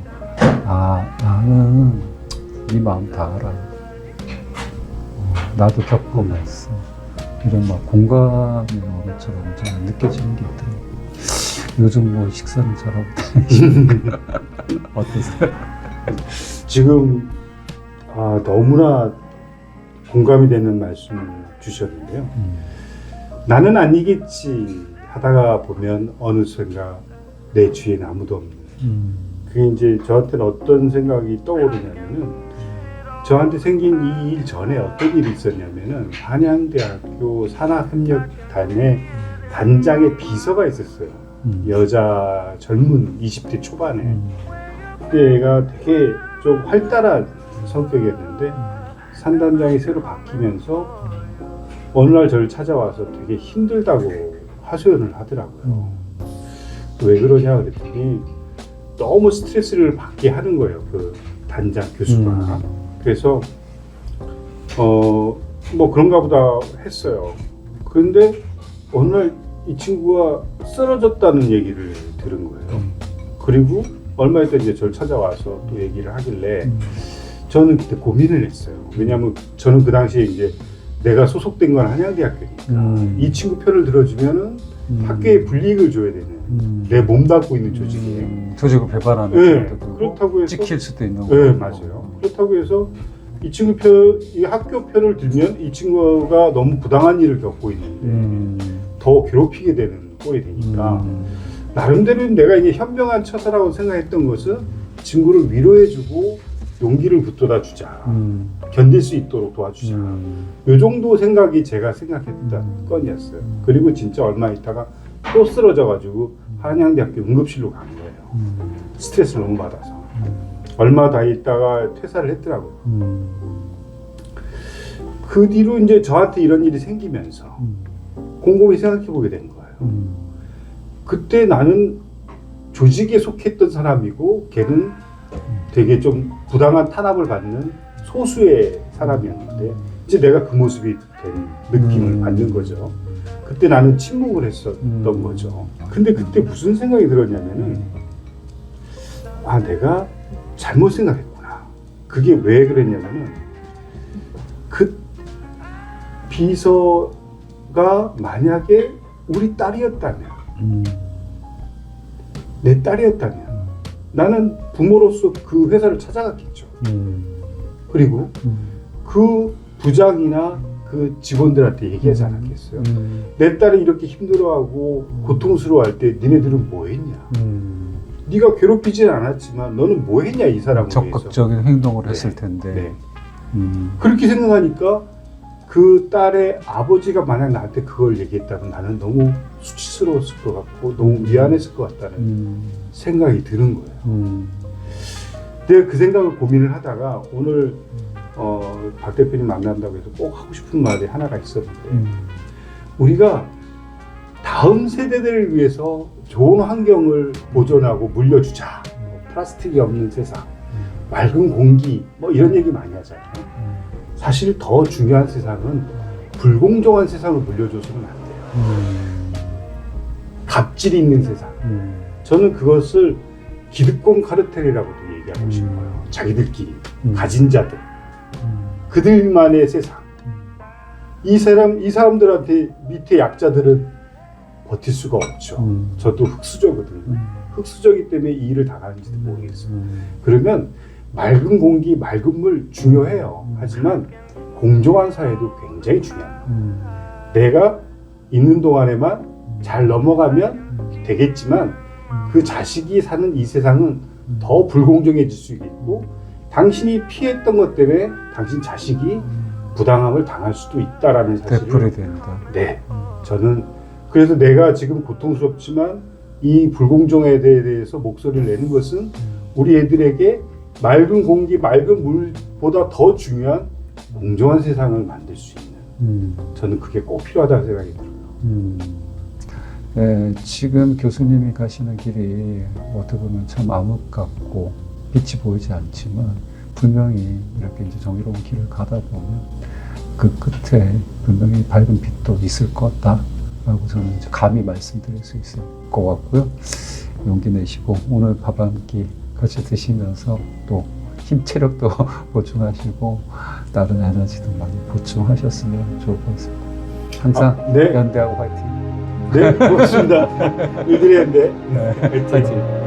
나는 네 마음 다 알아. 나도 겪어봤어. 이런 막 공감의 언어처럼 좀 느껴지는 게 있더라고요. 요즘 뭐 식사는 잘하고 다니시는가? 어떠세요? 지금 너무나 공감이 되는 말씀을 주셨는데요. 나는 아니겠지 하다가 보면 어느샌가 내 주위에는 아무도 없는. 그게 이제 저한테는 어떤 생각이 떠오르냐면은, 저한테 생긴 이 일 전에 어떤 일이 있었냐면은, 한양대학교 산학협력단의 단장의 비서가 있었어요. 여자 젊은 20대 초반에. 그때 얘가 되게 좀 활달한 성격이었는데 산단장이 새로 바뀌면서 어느 날 저를 찾아와서 되게 힘들다고 하소연을 하더라고요. 왜 그러냐 그랬더니 너무 스트레스를 받게 하는 거예요, 그 단장 교수가. 그래서 뭐 그런가 보다 했어요. 그런데 어느 날 이 친구가 쓰러졌다는 얘기를 들은 거예요. 그리고 얼마 있다 이제 저를 찾아와서 또 얘기를 하길래 저는 그때 고민을 했어요. 왜냐하면 저는 그 당시에 이제 내가 소속된 건 한양대학교니까 이 친구 편을 들어주면은 학교에 불이익을 줘야 되는 내 몸담고 있는 조직이에요. 조직을 배반하는 네, 것도 되고 그렇다고 해서 찍힐 수도 있는 네, 거고. 맞아요. 그렇다고 해서 이 친구 편, 이 학교 편을 들면 이 친구가 너무 부당한 일을 겪고 있는데 더 괴롭히게 되는 꼴이 되니까 나름대로 내가 이제 현명한 처사라고 생각했던 것은 친구를 위로해주고 용기를 붙들어 주자. 견딜 수 있도록 도와주자. 요 정도 생각이 제가 생각했던 건이었어요. 그리고 진짜 얼마 있다가 또 쓰러져가지고 한양대학교 응급실로 간 거예요. 스트레스를 너무 받아서. 얼마 다 있다가 퇴사를 했더라고요. 그 뒤로 이제 저한테 이런 일이 생기면서 곰곰이 생각해 보게 된 거예요. 그때 나는 조직에 속했던 사람이고 걔는 되게 좀 부당한 탄압을 받는 소수의 사람이었는데 이제 내가 그 모습이 된 느낌을 받는 거죠. 그때 나는 침묵을 했었던 거죠. 근데 그때 무슨 생각이 들었냐면은 아, 내가 잘못 생각했구나. 그게 왜 그랬냐면은 그 비서가 만약에 우리 딸이었다면 내 딸이었다면 나는 부모로서 그 회사를 찾아갔겠죠. 그리고 그 부장이나 그 직원들한테 얘기하지 않았겠어요. 내 딸이 이렇게 힘들어하고 고통스러워할 때 니네들은 뭐 했냐. 네가 괴롭히진 않았지만 너는 뭐 했냐 이 사람을 위해서. 적극적인 행동을 했을 텐데. 네. 그렇게 생각하니까 그 딸의 아버지가 만약 나한테 그걸 얘기했다면 나는 너무 수치스러웠을 것 같고 너무 미안했을 것 같다는 생각이 드는 거예요. 내가 그 생각을 고민을 하다가 오늘 박 대표님 만난다고 해서 꼭 하고 싶은 말이 하나가 있었는데 우리가 다음 세대들을 위해서 좋은 환경을 보존하고 물려주자. 플라스틱이 없는 세상, 맑은 공기 뭐 이런 얘기 많이 하잖아요. 사실 더 중요한 세상은 불공정한 세상을 물려줘서는 안 돼요. 갑질이 있는 세상. 저는 그것을 기득권 카르텔이라고도 얘기하고 싶어요. 자기들끼리 가진 자들, 그들만의 세상. 이 사람들한테 밑에 약자들은 버틸 수가 없죠. 저도 흑수저거든요. 흑수저기 때문에 이 일을 당하는지도 모르겠어요. 그러면 맑은 공기, 맑은 물 중요해요. 하지만 공정한 사회도 굉장히 중요합니다. 내가 있는 동안에만 잘 넘어가면 되겠지만 그 자식이 사는 이 세상은 더 불공정해질 수 있고 당신이 피했던 것 때문에 당신 자식이 부당함을 당할 수도 있다라는 사실을 되풀이 된다. 네, 저는 그래서 내가 지금 고통스럽지만 이 불공정에 대해서 목소리를 내는 것은 우리 애들에게 맑은 공기, 맑은 물보다 더 중요한 공정한 세상을 만들 수 있는 저는 그게 꼭 필요하다고 생각이 들어요. 네, 지금 교수님이 가시는 길이 어떻게 보면 참 암흑 같고 빛이 보이지 않지만 분명히 이렇게 이제 정의로운 길을 가다 보면 그 끝에 분명히 밝은 빛도 있을 거다라고 저는 이제 감히 말씀드릴 수 있을 것 같고요. 용기 내시고 오늘 밥 한 끼 같이 드시면서 또 힘 체력도 보충하시고 다른 에너지도 많이 보충하셨으면 좋을 것 같습니다. 항상 네. 연대하고 화이팅! 네, 고맙습니다. 일들이 했는데. 네, 화이팅!